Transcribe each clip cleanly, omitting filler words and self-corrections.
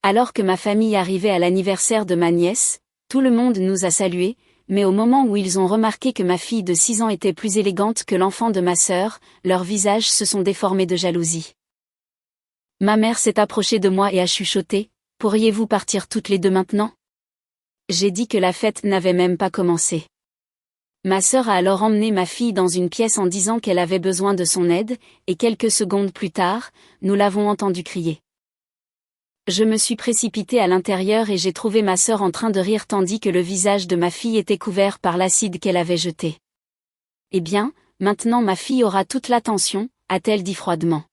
Alors que ma famille arrivait à l'anniversaire de ma nièce, tout le monde nous a salués, mais au moment où ils ont remarqué que ma fille de 6 ans était plus élégante que l'enfant de ma sœur, leurs visages se sont déformés de jalousie. Ma mère s'est approchée de moi et a chuchoté, « Pourriez-vous partir toutes les deux maintenant ?» J'ai dit que la fête n'avait même pas commencé. Ma sœur a alors emmené ma fille dans une pièce en disant qu'elle avait besoin de son aide, et quelques secondes plus tard, nous l'avons entendue crier. Je me suis précipitée à l'intérieur et j'ai trouvé ma sœur en train de rire tandis que le visage de ma fille était couvert par l'acide qu'elle avait jeté. « Eh bien, maintenant ma fille aura toute l'attention », a-t-elle dit froidement.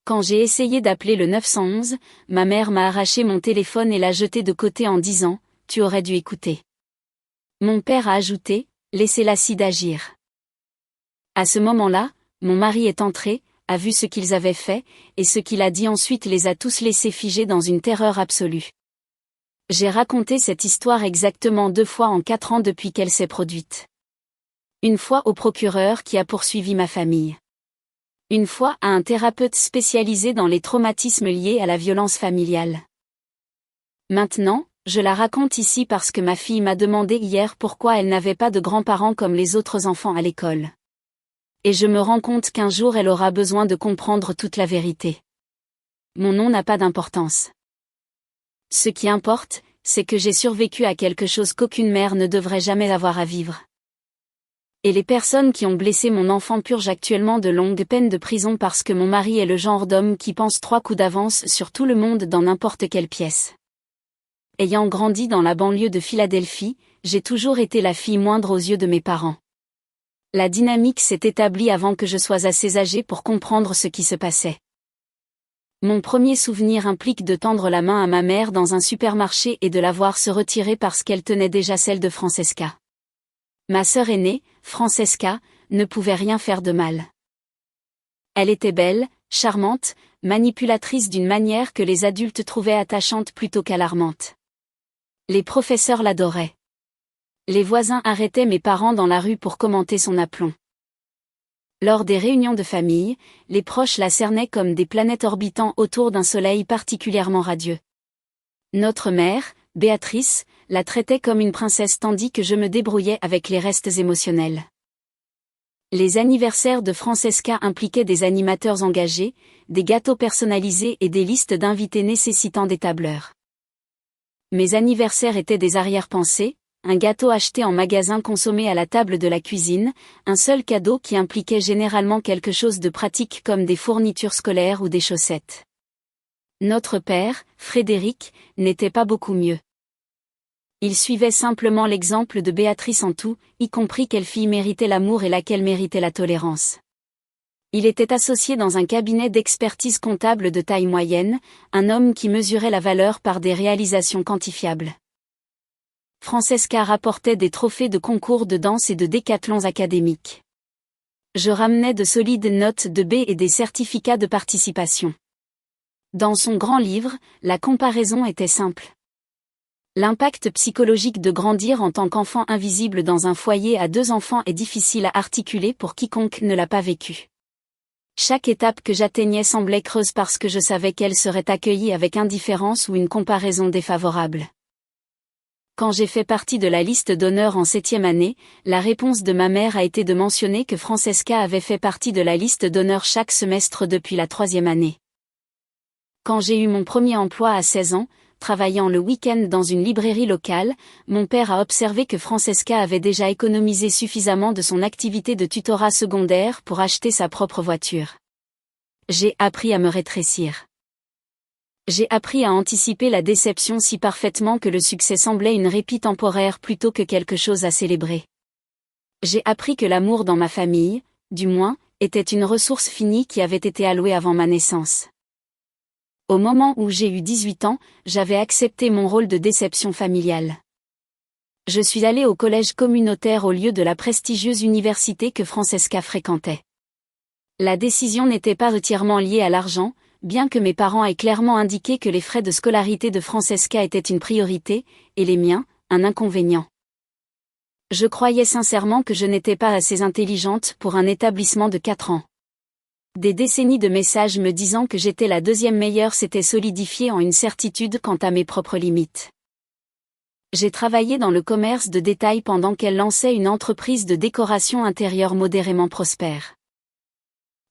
Quand j'ai essayé d'appeler le 911, ma mère m'a arraché mon téléphone et l'a jeté de côté en disant « Tu aurais dû écouter ». Mon père a ajouté « Laissez l'acide agir ». À ce moment-là, mon mari est entré, a vu ce qu'ils avaient fait, et ce qu'il a dit ensuite les a tous laissés figés dans une terreur absolue. J'ai raconté cette histoire exactement 2 fois en 4 ans depuis qu'elle s'est produite. Une fois au procureur qui a poursuivi ma famille. Une fois à un thérapeute spécialisé dans les traumatismes liés à la violence familiale. Maintenant, je la raconte ici parce que ma fille m'a demandé hier pourquoi elle n'avait pas de grands-parents comme les autres enfants à l'école. Et je me rends compte qu'un jour elle aura besoin de comprendre toute la vérité. Mon nom n'a pas d'importance. Ce qui importe, c'est que j'ai survécu à quelque chose qu'aucune mère ne devrait jamais avoir à vivre. Et les personnes qui ont blessé mon enfant purgent actuellement de longues peines de prison parce que mon mari est le genre d'homme qui pense 3 coups d'avance sur tout le monde dans n'importe quelle pièce. Ayant grandi dans la banlieue de Philadelphie, j'ai toujours été la fille moindre aux yeux de mes parents. La dynamique s'est établie avant que je sois assez âgée pour comprendre ce qui se passait. Mon premier souvenir implique de tendre la main à ma mère dans un supermarché et de la voir se retirer parce qu'elle tenait déjà celle de Francesca. Ma sœur aînée, Francesca, ne pouvait rien faire de mal. Elle était belle, charmante, manipulatrice d'une manière que les adultes trouvaient attachante plutôt qu'alarmante. Les professeurs l'adoraient. Les voisins arrêtaient mes parents dans la rue pour commenter son aplomb. Lors des réunions de famille, les proches la cernaient comme des planètes orbitant autour d'un soleil particulièrement radieux. Notre mère, Béatrice, la traitait comme une princesse tandis que je me débrouillais avec les restes émotionnels. Les anniversaires de Francesca impliquaient des animateurs engagés, des gâteaux personnalisés et des listes d'invités nécessitant des tableurs. Mes anniversaires étaient des arrière-pensées, un gâteau acheté en magasin consommé à la table de la cuisine, un seul cadeau qui impliquait généralement quelque chose de pratique comme des fournitures scolaires ou des chaussettes. Notre père, Frédéric, n'était pas beaucoup mieux. Il suivait simplement l'exemple de Béatrice en tout, y compris quelle fille méritait l'amour et laquelle méritait la tolérance. Il était associé dans un cabinet d'expertise comptable de taille moyenne, un homme qui mesurait la valeur par des réalisations quantifiables. Francesca rapportait des trophées de concours de danse et de décathlons académiques. Je ramenais de solides notes de B et des certificats de participation. Dans son grand livre, la comparaison était simple. L'impact psychologique de grandir en tant qu'enfant invisible dans un foyer à 2 enfants est difficile à articuler pour quiconque ne l'a pas vécu. Chaque étape que j'atteignais semblait creuse parce que je savais qu'elle serait accueillie avec indifférence ou une comparaison défavorable. Quand j'ai fait partie de la liste d'honneur en 7e année, la réponse de ma mère a été de mentionner que Francesca avait fait partie de la liste d'honneur chaque semestre depuis la 3e année. Quand j'ai eu mon premier emploi à 16 ans, travaillant le week-end dans une librairie locale, mon père a observé que Francesca avait déjà économisé suffisamment de son activité de tutorat secondaire pour acheter sa propre voiture. J'ai appris à me rétrécir. J'ai appris à anticiper la déception si parfaitement que le succès semblait une répit temporaire plutôt que quelque chose à célébrer. J'ai appris que l'amour dans ma famille, du moins, était une ressource finie qui avait été allouée avant ma naissance. Au moment où j'ai eu 18 ans, j'avais accepté mon rôle de déception familiale. Je suis allée au collège communautaire au lieu de la prestigieuse université que Francesca fréquentait. La décision n'était pas entièrement liée à l'argent, bien que mes parents aient clairement indiqué que les frais de scolarité de Francesca étaient une priorité, et les miens, un inconvénient. Je croyais sincèrement que je n'étais pas assez intelligente pour un établissement de 4 ans. Des décennies de messages me disant que j'étais la deuxième meilleure s'étaient solidifiées en une certitude quant à mes propres limites. J'ai travaillé dans le commerce de détail pendant qu'elle lançait une entreprise de décoration intérieure modérément prospère.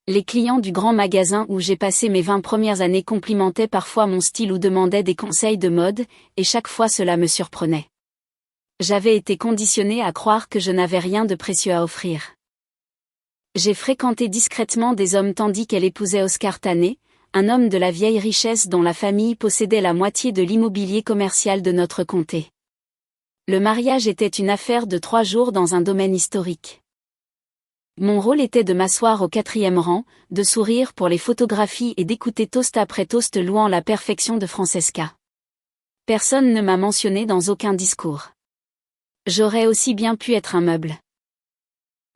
Les clients du grand magasin où j'ai passé mes 20 premières années complimentaient parfois mon style ou demandaient des conseils de mode, et chaque fois cela me surprenait. J'avais été conditionnée à croire que je n'avais rien de précieux à offrir. J'ai fréquenté discrètement des hommes tandis qu'elle épousait Oscar Tané, un homme de la vieille richesse dont la famille possédait la moitié de l'immobilier commercial de notre comté. Le mariage était une affaire de 3 jours dans un domaine historique. Mon rôle était de m'asseoir au 4e rang, de sourire pour les photographies et d'écouter toast après toast louant la perfection de Francesca. Personne ne m'a mentionné dans aucun discours. J'aurais aussi bien pu être un meuble.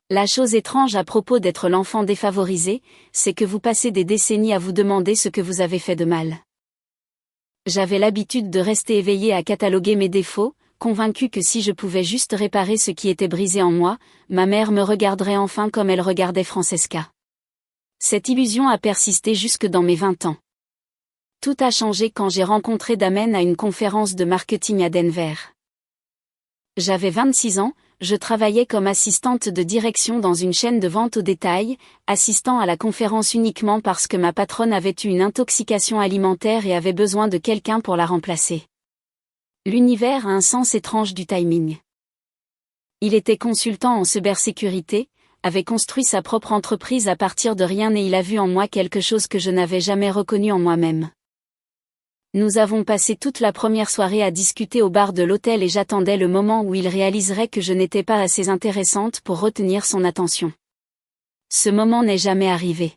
La chose étrange à propos d'être l'enfant défavorisé, c'est que vous passez des décennies à vous demander ce que vous avez fait de mal. J'avais l'habitude de rester éveillé à cataloguer mes défauts, convaincu que si je pouvais juste réparer ce qui était brisé en moi, ma mère me regarderait enfin comme elle regardait Francesca. Cette illusion a persisté jusque dans mes 20 ans. Tout a changé quand j'ai rencontré Damen à une conférence de marketing à Denver. J'avais 26 ans, je travaillais comme assistante de direction dans une chaîne de vente au détail, assistant à la conférence uniquement parce que ma patronne avait eu une intoxication alimentaire et avait besoin de quelqu'un pour la remplacer. L'univers a un sens étrange du timing. Il était consultant en cybersécurité, avait construit sa propre entreprise à partir de rien et il a vu en moi quelque chose que je n'avais jamais reconnu en moi-même. Nous avons passé toute la première soirée à discuter au bar de l'hôtel et j'attendais le moment où il réaliserait que je n'étais pas assez intéressante pour retenir son attention. Ce moment n'est jamais arrivé.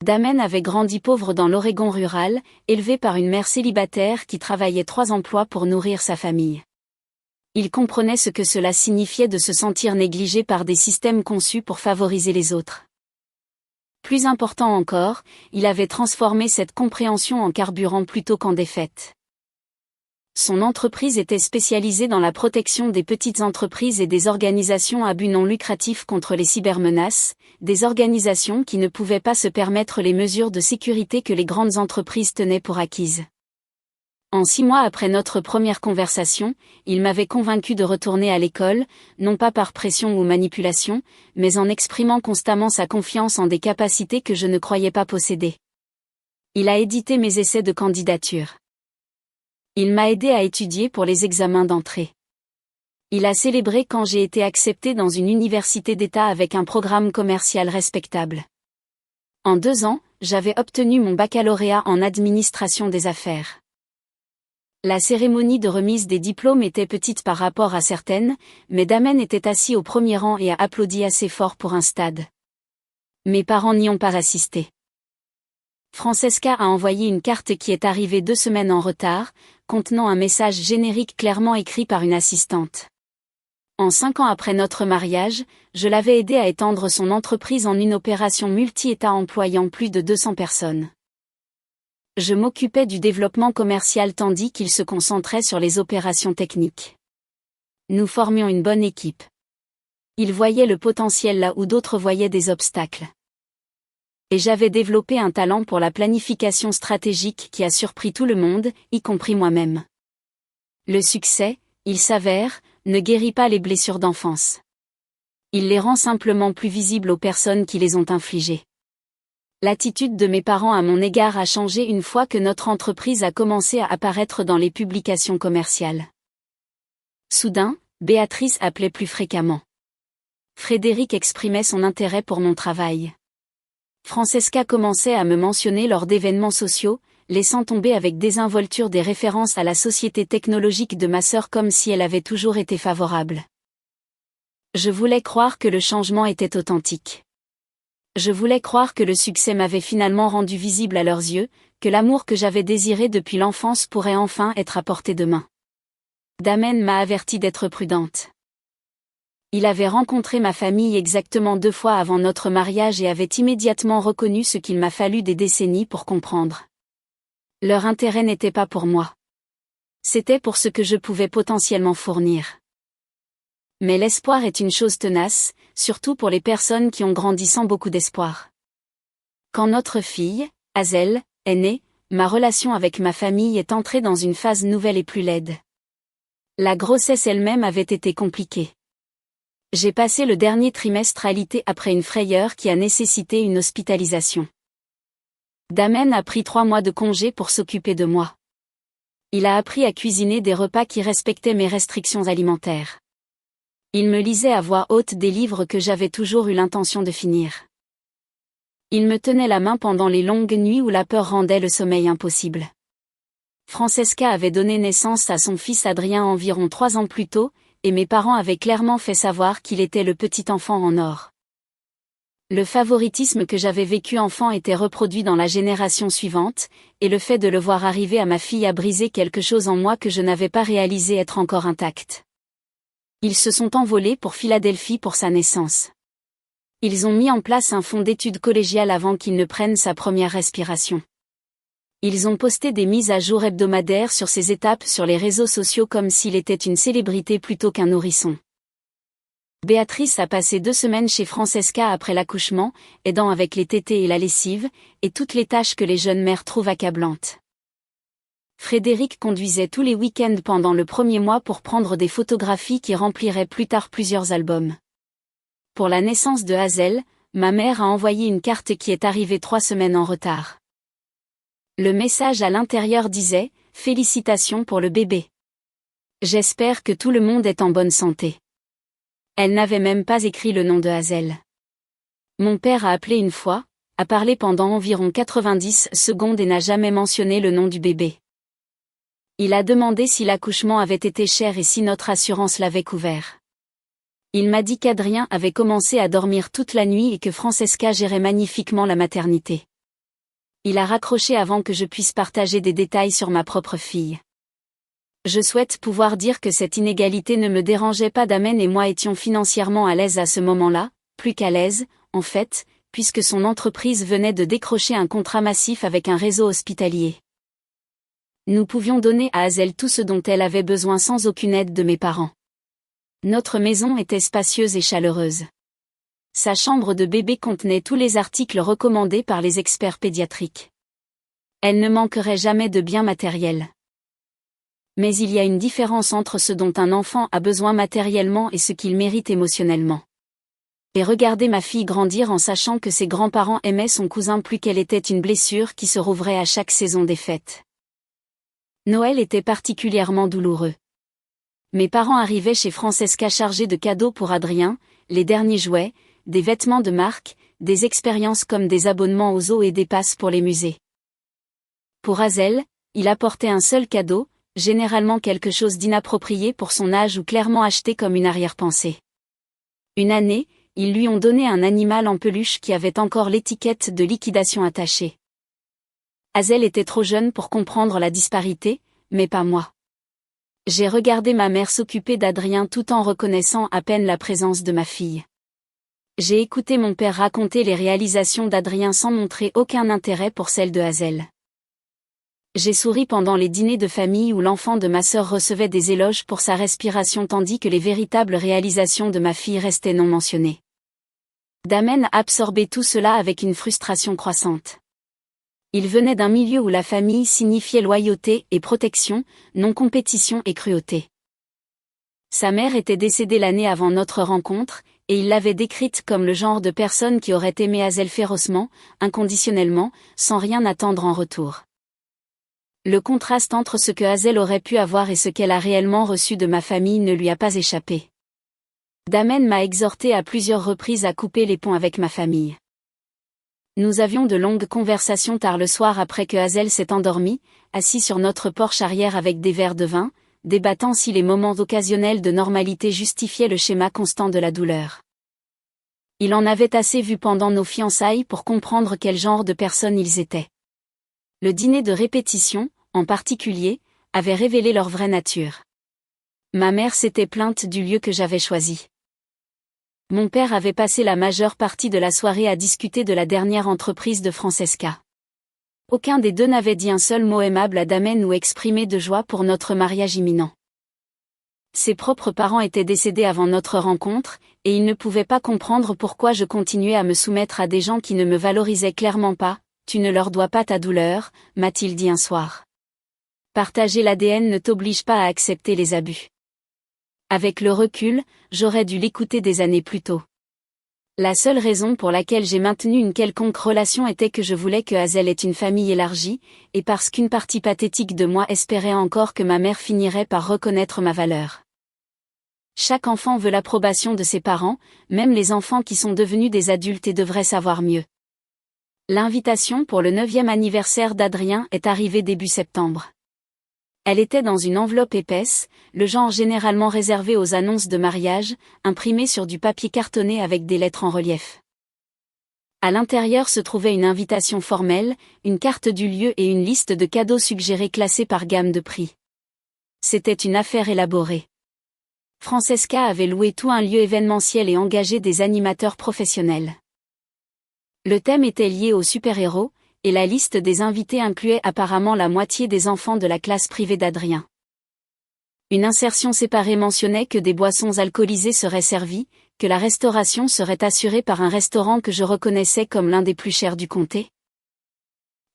Damen avait grandi pauvre dans l'Oregon rural, élevé par une mère célibataire qui travaillait 3 emplois pour nourrir sa famille. Il comprenait ce que cela signifiait de se sentir négligé par des systèmes conçus pour favoriser les autres. Plus important encore, il avait transformé cette compréhension en carburant plutôt qu'en défaite. Son entreprise était spécialisée dans la protection des petites entreprises et des organisations à but non lucratif contre les cybermenaces, des organisations qui ne pouvaient pas se permettre les mesures de sécurité que les grandes entreprises tenaient pour acquises. En 6 mois après notre première conversation, il m'avait convaincu de retourner à l'école, non pas par pression ou manipulation, mais en exprimant constamment sa confiance en des capacités que je ne croyais pas posséder. Il a édité mes essais de candidature. Il m'a aidé à étudier pour les examens d'entrée. Il a célébré quand j'ai été accepté dans une université d'État avec un programme commercial respectable. En 2 ans, j'avais obtenu mon baccalauréat en administration des affaires. La cérémonie de remise des diplômes était petite par rapport à certaines, mais Damen était assis au premier rang et a applaudi assez fort pour un stade. Mes parents n'y ont pas assisté. Francesca a envoyé une carte qui est arrivée 2 semaines en retard, contenant un message générique clairement écrit par une assistante. En 5 ans après notre mariage, je l'avais aidé à étendre son entreprise en une opération multi-État employant plus de 200 personnes. Je m'occupais du développement commercial tandis qu'il se concentrait sur les opérations techniques. Nous formions une bonne équipe. Il voyait le potentiel là où d'autres voyaient des obstacles. Et j'avais développé un talent pour la planification stratégique qui a surpris tout le monde, y compris moi-même. Le succès, il s'avère, ne guérit pas les blessures d'enfance. Il les rend simplement plus visibles aux personnes qui les ont infligées. L'attitude de mes parents à mon égard a changé une fois que notre entreprise a commencé à apparaître dans les publications commerciales. Soudain, Béatrice appelait plus fréquemment. Frédéric exprimait son intérêt pour mon travail. Francesca commençait à me mentionner lors d'événements sociaux, laissant tomber avec désinvolture des références à la société technologique de ma sœur comme si elle avait toujours été favorable. Je voulais croire que le changement était authentique. Je voulais croire que le succès m'avait finalement rendu visible à leurs yeux, que l'amour que j'avais désiré depuis l'enfance pourrait enfin être à portée de main. Damen m'a averti d'être prudente. Il avait rencontré ma famille exactement 2 fois avant notre mariage et avait immédiatement reconnu ce qu'il m'a fallu des décennies pour comprendre. Leur intérêt n'était pas pour moi. C'était pour ce que je pouvais potentiellement fournir. Mais l'espoir est une chose tenace, surtout pour les personnes qui ont grandi sans beaucoup d'espoir. Quand notre fille, Hazel, est née, ma relation avec ma famille est entrée dans une phase nouvelle et plus laide. La grossesse elle-même avait été compliquée. J'ai passé le dernier trimestre alité après une frayeur qui a nécessité une hospitalisation. Damen a pris 3 mois de congé pour s'occuper de moi. Il a appris à cuisiner des repas qui respectaient mes restrictions alimentaires. Il me lisait à voix haute des livres que j'avais toujours eu l'intention de finir. Il me tenait la main pendant les longues nuits où la peur rendait le sommeil impossible. Francesca avait donné naissance à son fils Adrien environ 3 ans plus tôt, et mes parents avaient clairement fait savoir qu'il était le petit enfant en or. Le favoritisme que j'avais vécu enfant était reproduit dans la génération suivante, et le fait de le voir arriver à ma fille a brisé quelque chose en moi que je n'avais pas réalisé être encore intact. Ils se sont envolés pour Philadelphie pour sa naissance. Ils ont mis en place un fonds d'études collégiales avant qu'il ne prenne sa première respiration. Ils ont posté des mises à jour hebdomadaires sur ses étapes sur les réseaux sociaux comme s'il était une célébrité plutôt qu'un nourrisson. Béatrice a passé 2 semaines chez Francesca après l'accouchement, aidant avec les tétés et la lessive, et toutes les tâches que les jeunes mères trouvent accablantes. Frédéric conduisait tous les week-ends pendant le premier mois pour prendre des photographies qui rempliraient plus tard plusieurs albums. Pour la naissance de Hazel, ma mère a envoyé une carte qui est arrivée 3 semaines en retard. Le message à l'intérieur disait « Félicitations pour le bébé. J'espère que tout le monde est en bonne santé ». Elle n'avait même pas écrit le nom de Hazel. Mon père a appelé une fois, a parlé pendant environ 90 secondes et n'a jamais mentionné le nom du bébé. Il a demandé si l'accouchement avait été cher et si notre assurance l'avait couvert. Il m'a dit qu'Adrien avait commencé à dormir toute la nuit et que Francesca gérait magnifiquement la maternité. Il a raccroché avant que je puisse partager des détails sur ma propre fille. Je souhaite pouvoir dire que cette inégalité ne me dérangeait pas. Damen et moi étions financièrement à l'aise à ce moment-là, plus qu'à l'aise, en fait, puisque son entreprise venait de décrocher un contrat massif avec un réseau hospitalier. Nous pouvions donner à Hazel tout ce dont elle avait besoin sans aucune aide de mes parents. Notre maison était spacieuse et chaleureuse. Sa chambre de bébé contenait tous les articles recommandés par les experts pédiatriques. Elle ne manquerait jamais de biens matériels. Mais il y a une différence entre ce dont un enfant a besoin matériellement et ce qu'il mérite émotionnellement. Et regarder ma fille grandir en sachant que ses grands-parents aimaient son cousin plus qu'elle était une blessure qui se rouvrait à chaque saison des fêtes. Noël était particulièrement douloureux. Mes parents arrivaient chez Francesca chargés de cadeaux pour Adrien, les derniers jouets, des vêtements de marque, des expériences comme des abonnements aux zoos et des passes pour les musées. Pour Hazel, il apportait un seul cadeau, généralement quelque chose d'inapproprié pour son âge ou clairement acheté comme une arrière-pensée. Une année, ils lui ont donné un animal en peluche qui avait encore l'étiquette de liquidation attachée. Hazel était trop jeune pour comprendre la disparité, mais pas moi. J'ai regardé ma mère s'occuper d'Adrien tout en reconnaissant à peine la présence de ma fille. J'ai écouté mon père raconter les réalisations d'Adrien sans montrer aucun intérêt pour celles de Hazel. J'ai souri pendant les dîners de famille où l'enfant de ma sœur recevait des éloges pour sa respiration tandis que les véritables réalisations de ma fille restaient non mentionnées. Damen a absorbé tout cela avec une frustration croissante. Il venait d'un milieu où la famille signifiait loyauté et protection, non compétition et cruauté. Sa mère était décédée l'année avant notre rencontre, et il l'avait décrite comme le genre de personne qui aurait aimé Hazel férocement, inconditionnellement, sans rien attendre en retour. Le contraste entre ce que Hazel aurait pu avoir et ce qu'elle a réellement reçu de ma famille ne lui a pas échappé. Damen m'a exhorté à plusieurs reprises à couper les ponts avec ma famille. Nous avions de longues conversations tard le soir après que Hazel s'est endormie, assis sur notre porche arrière avec des verres de vin, débattant si les moments occasionnels de normalité justifiaient le schéma constant de la douleur. Il en avait assez vu pendant nos fiançailles pour comprendre quel genre de personnes ils étaient. Le dîner de répétition, en particulier, avait révélé leur vraie nature. Ma mère s'était plainte du lieu que j'avais choisi. Mon père avait passé la majeure partie de la soirée à discuter de la dernière entreprise de Francesca. Aucun des deux n'avait dit un seul mot aimable à Damen ou exprimé de joie pour notre mariage imminent. Ses propres parents étaient décédés avant notre rencontre, et il ne pouvait pas comprendre pourquoi je continuais à me soumettre à des gens qui ne me valorisaient clairement pas. Tu ne leur dois pas ta douleur, m'a-t-il dit un soir. Partager l'ADN ne t'oblige pas à accepter les abus. Avec le recul, j'aurais dû l'écouter des années plus tôt. La seule raison pour laquelle j'ai maintenu une quelconque relation était que je voulais que Hazel ait une famille élargie, et parce qu'une partie pathétique de moi espérait encore que ma mère finirait par reconnaître ma valeur. Chaque enfant veut l'approbation de ses parents, même les enfants qui sont devenus des adultes et devraient savoir mieux. L'invitation pour le 9e anniversaire d'Adrien est arrivée début septembre. Elle était dans une enveloppe épaisse, le genre généralement réservé aux annonces de mariage, imprimée sur du papier cartonné avec des lettres en relief. À l'intérieur se trouvait une invitation formelle, une carte du lieu et une liste de cadeaux suggérés classés par gamme de prix. C'était une affaire élaborée. Francesca avait loué tout un lieu événementiel et engagé des animateurs professionnels. Le thème était lié aux super-héros, et la liste des invités incluait apparemment la moitié des enfants de la classe privée d'Adrien. Une insertion séparée mentionnait que des boissons alcoolisées seraient servies, que la restauration serait assurée par un restaurant que je reconnaissais comme l'un des plus chers du comté,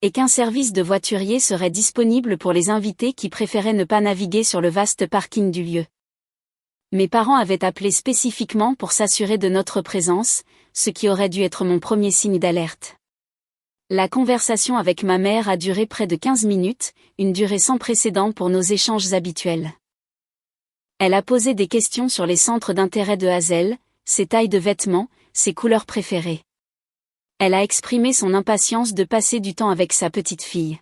et qu'un service de voiturier serait disponible pour les invités qui préféraient ne pas naviguer sur le vaste parking du lieu. Mes parents avaient appelé spécifiquement pour s'assurer de notre présence, ce qui aurait dû être mon premier signe d'alerte. La conversation avec ma mère a duré près de 15 minutes, une durée sans précédent pour nos échanges habituels. Elle a posé des questions sur les centres d'intérêt de Hazel, ses tailles de vêtements, ses couleurs préférées. Elle a exprimé son impatience de passer du temps avec sa petite fille.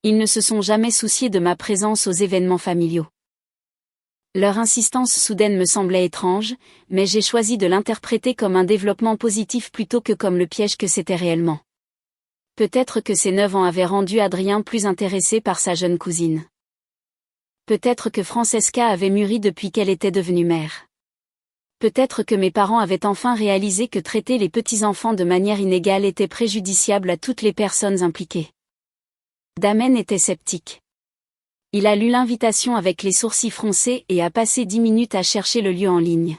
Ils ne se sont jamais souciés de ma présence aux événements familiaux. Leur insistance soudaine me semblait étrange, mais j'ai choisi de l'interpréter comme un développement positif plutôt que comme le piège que c'était réellement. Peut-être que ces 9 ans avaient rendu Adrien plus intéressé par sa jeune cousine. Peut-être que Francesca avait mûri depuis qu'elle était devenue mère. Peut-être que mes parents avaient enfin réalisé que traiter les petits-enfants de manière inégale était préjudiciable à toutes les personnes impliquées. Damen était sceptique. Il a lu l'invitation avec les sourcils froncés et a passé 10 minutes à chercher le lieu en ligne.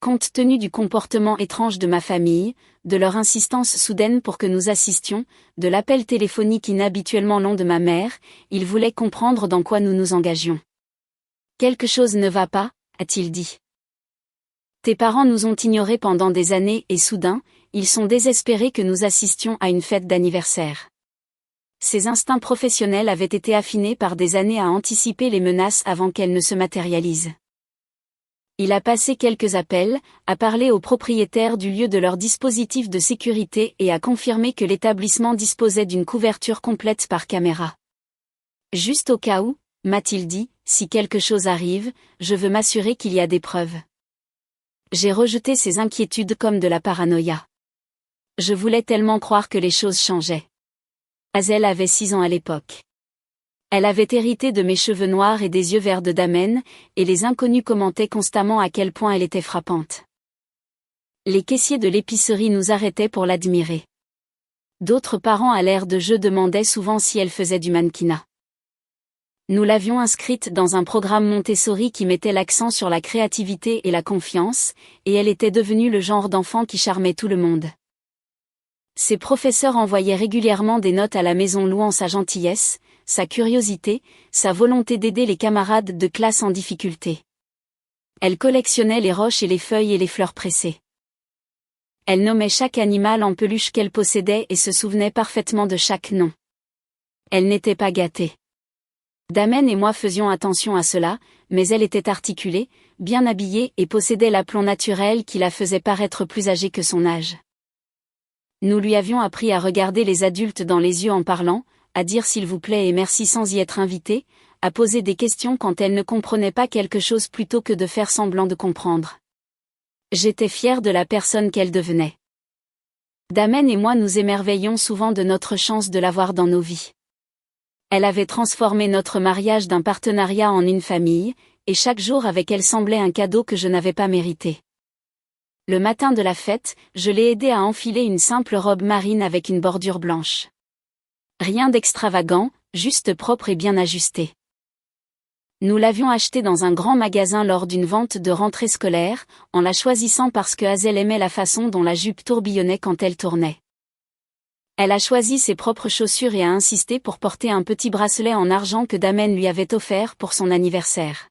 Compte tenu du comportement étrange de ma famille, de leur insistance soudaine pour que nous assistions, de l'appel téléphonique inhabituellement long de ma mère, il voulait comprendre dans quoi nous nous engagions. « Quelque chose ne va pas », a-t-il dit. « Tes parents nous ont ignorés pendant des années et soudain, ils sont désespérés que nous assistions à une fête d'anniversaire. » Ses instincts professionnels avaient été affinés par des années à anticiper les menaces avant qu'elles ne se matérialisent. Il a passé quelques appels, a parlé aux propriétaires du lieu de leur dispositif de sécurité et a confirmé que l'établissement disposait d'une couverture complète par caméra. Juste au cas où, m'a-t-il dit, si quelque chose arrive, je veux m'assurer qu'il y a des preuves. J'ai rejeté ces inquiétudes comme de la paranoïa. Je voulais tellement croire que les choses changeaient. Hazel avait 6 ans à l'époque. Elle avait hérité de mes cheveux noirs et des yeux verts de Damen, et les inconnus commentaient constamment à quel point elle était frappante. Les caissiers de l'épicerie nous arrêtaient pour l'admirer. D'autres parents à l'air de jeu demandaient souvent si elle faisait du mannequinat. Nous l'avions inscrite dans un programme Montessori qui mettait l'accent sur la créativité et la confiance, et elle était devenue le genre d'enfant qui charmait tout le monde. Ses professeurs envoyaient régulièrement des notes à la maison louant sa gentillesse, sa curiosité, sa volonté d'aider les camarades de classe en difficulté. Elle collectionnait les roches et les feuilles et les fleurs pressées. Elle nommait chaque animal en peluche qu'elle possédait et se souvenait parfaitement de chaque nom. Elle n'était pas gâtée. Damen et moi faisions attention à cela, mais elle était articulée, bien habillée et possédait l'aplomb naturel qui la faisait paraître plus âgée que son âge. Nous lui avions appris à regarder les adultes dans les yeux en parlant, à dire s'il vous plaît et merci sans y être invitée, à poser des questions quand elle ne comprenait pas quelque chose plutôt que de faire semblant de comprendre. J'étais fière de la personne qu'elle devenait. Damen et moi nous émerveillions souvent de notre chance de l'avoir dans nos vies. Elle avait transformé notre mariage d'un partenariat en une famille, et chaque jour avec elle semblait un cadeau que je n'avais pas mérité. Le matin de la fête, je l'ai aidée à enfiler une simple robe marine avec une bordure blanche. Rien d'extravagant, juste propre et bien ajusté. Nous l'avions achetée dans un grand magasin lors d'une vente de rentrée scolaire, en la choisissant parce que Hazel aimait la façon dont la jupe tourbillonnait quand elle tournait. Elle a choisi ses propres chaussures et a insisté pour porter un petit bracelet en argent que Damen lui avait offert pour son anniversaire.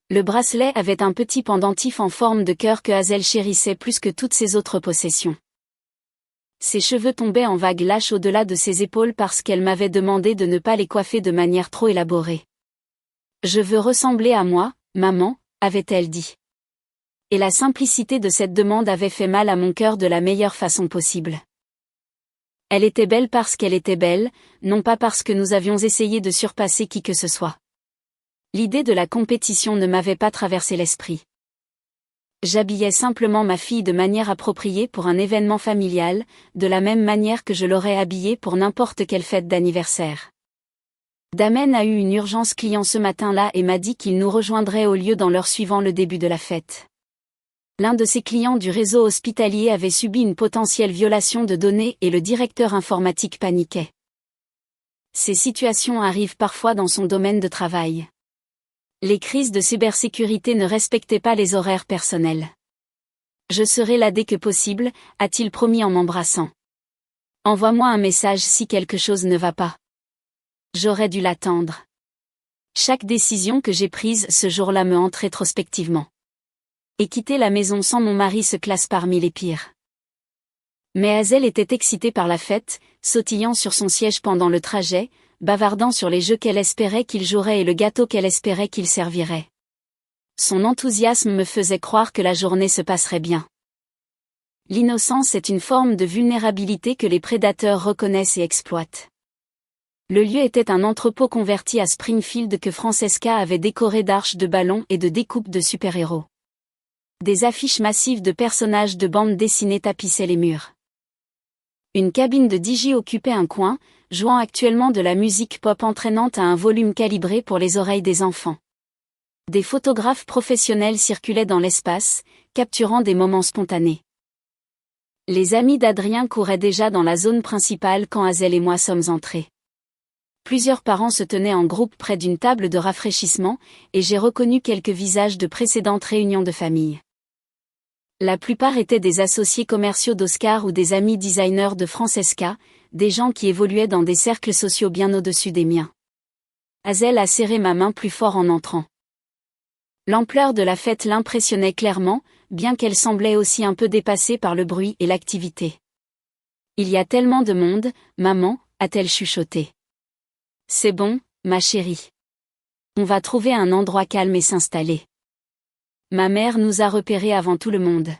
Le bracelet avait un petit pendentif en forme de cœur que Hazel chérissait plus que toutes ses autres possessions. Ses cheveux tombaient en vagues lâches au-delà de ses épaules parce qu'elle m'avait demandé de ne pas les coiffer de manière trop élaborée. « Je veux ressembler à moi, maman », avait-elle dit. Et la simplicité de cette demande avait fait mal à mon cœur de la meilleure façon possible. Elle était belle parce qu'elle était belle, non pas parce que nous avions essayé de surpasser qui que ce soit. L'idée de la compétition ne m'avait pas traversé l'esprit. J'habillais simplement ma fille de manière appropriée pour un événement familial, de la même manière que je l'aurais habillée pour n'importe quelle fête d'anniversaire. Damen a eu une urgence client ce matin-là et m'a dit qu'il nous rejoindrait au lieu dans l'heure suivant le début de la fête. L'un de ses clients du réseau hospitalier avait subi une potentielle violation de données et le directeur informatique paniquait. Ces situations arrivent parfois dans son domaine de travail. Les crises de cybersécurité ne respectaient pas les horaires personnels. Je serai là dès que possible, a-t-il promis en m'embrassant. Envoie-moi un message si quelque chose ne va pas. J'aurais dû l'attendre. Chaque décision que j'ai prise ce jour-là me hante rétrospectivement. Et quitter la maison sans mon mari se classe parmi les pires. Mais Hazel était excitée par la fête, sautillant sur son siège pendant le trajet, bavardant sur les jeux qu'elle espérait qu'il jouerait et le gâteau qu'elle espérait qu'il servirait. Son enthousiasme me faisait croire que la journée se passerait bien. L'innocence est une forme de vulnérabilité que les prédateurs reconnaissent et exploitent. Le lieu était un entrepôt converti à Springfield que Francesca avait décoré d'arches de ballons et de découpes de super-héros. Des affiches massives de personnages de bande dessinée tapissaient les murs. Une cabine de DJ occupait un coin, jouant actuellement de la musique pop entraînante à un volume calibré pour les oreilles des enfants. Des photographes professionnels circulaient dans l'espace, capturant des moments spontanés. Les amis d'Adrien couraient déjà dans la zone principale quand Hazel et moi sommes entrés. Plusieurs parents se tenaient en groupe près d'une table de rafraîchissement, et j'ai reconnu quelques visages de précédentes réunions de famille. La plupart étaient des associés commerciaux d'Oscar ou des amis designers de Francesca, des gens qui évoluaient dans des cercles sociaux bien au-dessus des miens. Hazel a serré ma main plus fort en entrant. L'ampleur de la fête l'impressionnait clairement, bien qu'elle semblait aussi un peu dépassée par le bruit et l'activité. « Il y a tellement de monde, maman », a-t-elle chuchoté. « C'est bon, ma chérie. On va trouver un endroit calme et s'installer. » Ma mère nous a repérés avant tout le monde.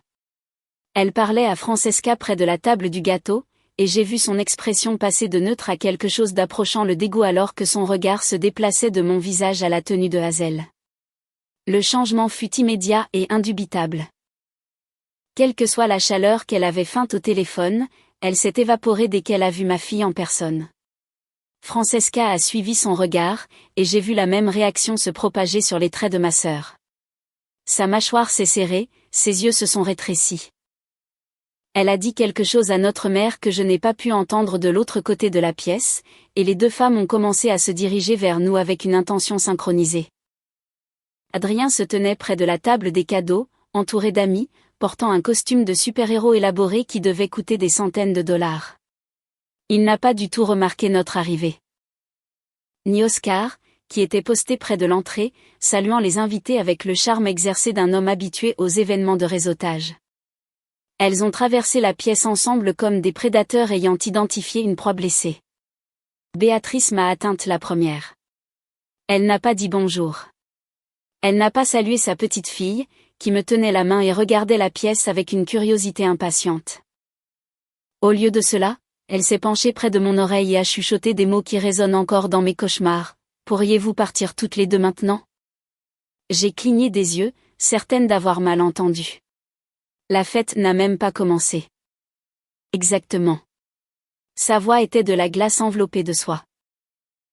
Elle parlait à Francesca près de la table du gâteau, et j'ai vu son expression passer de neutre à quelque chose d'approchant le dégoût alors que son regard se déplaçait de mon visage à la tenue de Hazel. Le changement fut immédiat et indubitable. Quelle que soit la chaleur qu'elle avait feinte au téléphone, elle s'est évaporée dès qu'elle a vu ma fille en personne. Francesca a suivi son regard, et j'ai vu la même réaction se propager sur les traits de ma sœur. Sa mâchoire s'est serrée, ses yeux se sont rétrécis. Elle a dit quelque chose à notre mère que je n'ai pas pu entendre de l'autre côté de la pièce, et les deux femmes ont commencé à se diriger vers nous avec une intention synchronisée. Adrien se tenait près de la table des cadeaux, entouré d'amis, portant un costume de super-héros élaboré qui devait coûter des centaines de dollars. Il n'a pas du tout remarqué notre arrivée. Ni Oscar, qui était posté près de l'entrée, saluant les invités avec le charme exercé d'un homme habitué aux événements de réseautage. Elles ont traversé la pièce ensemble comme des prédateurs ayant identifié une proie blessée. Béatrice m'a atteinte la première. Elle n'a pas dit bonjour. Elle n'a pas salué sa petite fille, qui me tenait la main et regardait la pièce avec une curiosité impatiente. Au lieu de cela, elle s'est penchée près de mon oreille et a chuchoté des mots qui résonnent encore dans mes cauchemars. « Pourriez-vous partir toutes les deux maintenant ?» J'ai cligné des yeux, certaine d'avoir mal entendu. La fête n'a même pas commencé. Exactement. Sa voix était de la glace enveloppée de soie.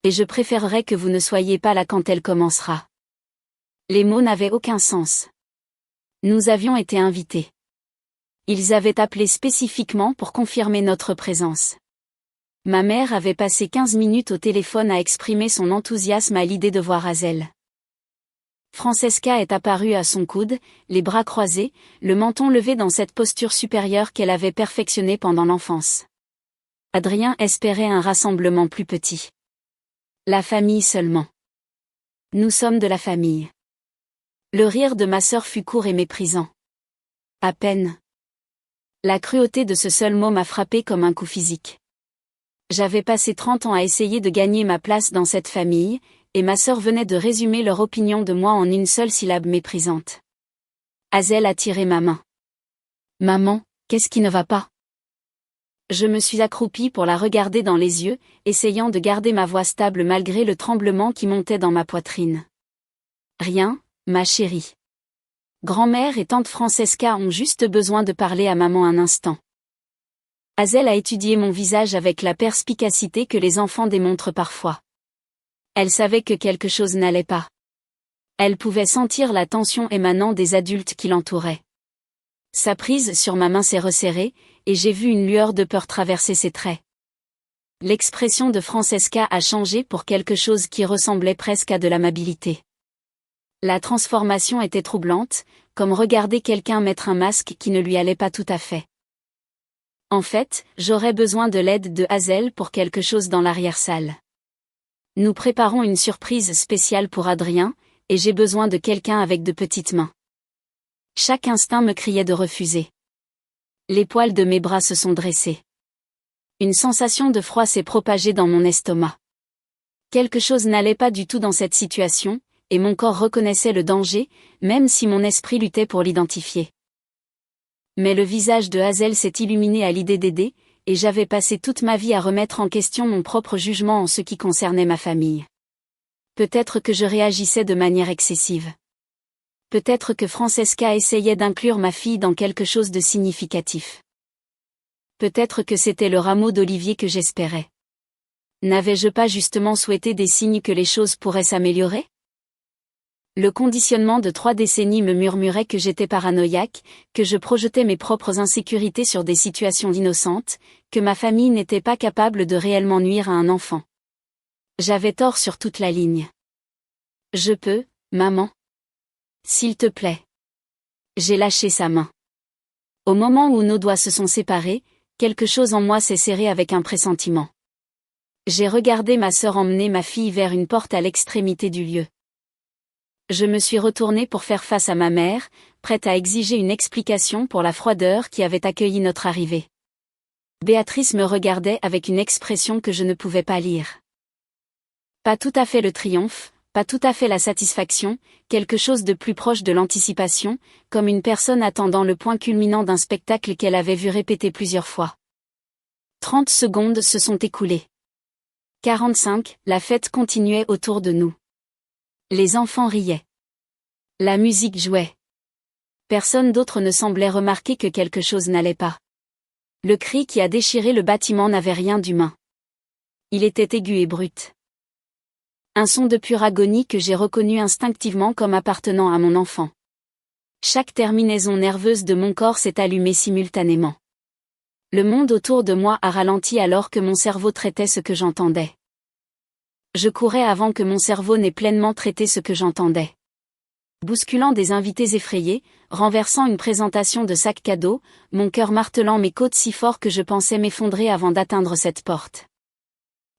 Et je préférerais que vous ne soyez pas là quand elle commencera. Les mots n'avaient aucun sens. Nous avions été invités. Ils avaient appelé spécifiquement pour confirmer notre présence. Ma mère avait passé 15 minutes au téléphone à exprimer son enthousiasme à l'idée de voir Hazel. Francesca est apparue à son coude, les bras croisés, le menton levé dans cette posture supérieure qu'elle avait perfectionnée pendant l'enfance. Adrien espérait un rassemblement plus petit. La famille seulement. Nous sommes de la famille. Le rire de ma sœur fut court et méprisant. À peine. La cruauté de ce seul mot m'a frappé comme un coup physique. J'avais passé 30 ans à essayer de gagner ma place dans cette famille, et ma sœur venait de résumer leur opinion de moi en une seule syllabe méprisante. Hazel a tiré ma main. Maman, qu'est-ce qui ne va pas? Je me suis accroupie pour la regarder dans les yeux, essayant de garder ma voix stable malgré le tremblement qui montait dans ma poitrine. Rien, ma chérie. Grand-mère et tante Francesca ont juste besoin de parler à maman un instant. Hazel a étudié mon visage avec la perspicacité que les enfants démontrent parfois. Elle savait que quelque chose n'allait pas. Elle pouvait sentir la tension émanant des adultes qui l'entouraient. Sa prise sur ma main s'est resserrée, et j'ai vu une lueur de peur traverser ses traits. L'expression de Francesca a changé pour quelque chose qui ressemblait presque à de l'amabilité. La transformation était troublante, comme regarder quelqu'un mettre un masque qui ne lui allait pas tout à fait. En fait, j'aurais besoin de l'aide de Hazel pour quelque chose dans l'arrière-salle. Nous préparons une surprise spéciale pour Adrien, et j'ai besoin de quelqu'un avec de petites mains. Chaque instinct me criait de refuser. Les poils de mes bras se sont dressés. Une sensation de froid s'est propagée dans mon estomac. Quelque chose n'allait pas du tout dans cette situation, et mon corps reconnaissait le danger, même si mon esprit luttait pour l'identifier. Mais le visage de Hazel s'est illuminé à l'idée d'aider, et j'avais passé toute ma vie à remettre en question mon propre jugement en ce qui concernait ma famille. Peut-être que je réagissais de manière excessive. Peut-être que Francesca essayait d'inclure ma fille dans quelque chose de significatif. Peut-être que c'était le rameau d'olivier que j'espérais. N'avais-je pas justement souhaité des signes que les choses pourraient s'améliorer? Le conditionnement de 3 décennies me murmurait que j'étais paranoïaque, que je projetais mes propres insécurités sur des situations innocentes, que ma famille n'était pas capable de réellement nuire à un enfant. J'avais tort sur toute la ligne. Je peux, maman? S'il te plaît. J'ai lâché sa main. Au moment où nos doigts se sont séparés, quelque chose en moi s'est serré avec un pressentiment. J'ai regardé ma sœur emmener ma fille vers une porte à l'extrémité du lieu. Je me suis retournée pour faire face à ma mère, prête à exiger une explication pour la froideur qui avait accueilli notre arrivée. Béatrice me regardait avec une expression que je ne pouvais pas lire. Pas tout à fait le triomphe, pas tout à fait la satisfaction, quelque chose de plus proche de l'anticipation, comme une personne attendant le point culminant d'un spectacle qu'elle avait vu répéter plusieurs fois. 30 secondes se sont écoulées. 45, la fête continuait autour de nous. Les enfants riaient. La musique jouait. Personne d'autre ne semblait remarquer que quelque chose n'allait pas. Le cri qui a déchiré le bâtiment n'avait rien d'humain. Il était aigu et brut. Un son de pure agonie que j'ai reconnu instinctivement comme appartenant à mon enfant. Chaque terminaison nerveuse de mon corps s'est allumée simultanément. Le monde autour de moi a ralenti alors que mon cerveau traitait ce que j'entendais. Je courais avant que mon cerveau n'ait pleinement traité ce que j'entendais. Bousculant des invités effrayés, renversant une présentation de sac cadeau, mon cœur martelant mes côtes si fort que je pensais m'effondrer avant d'atteindre cette porte.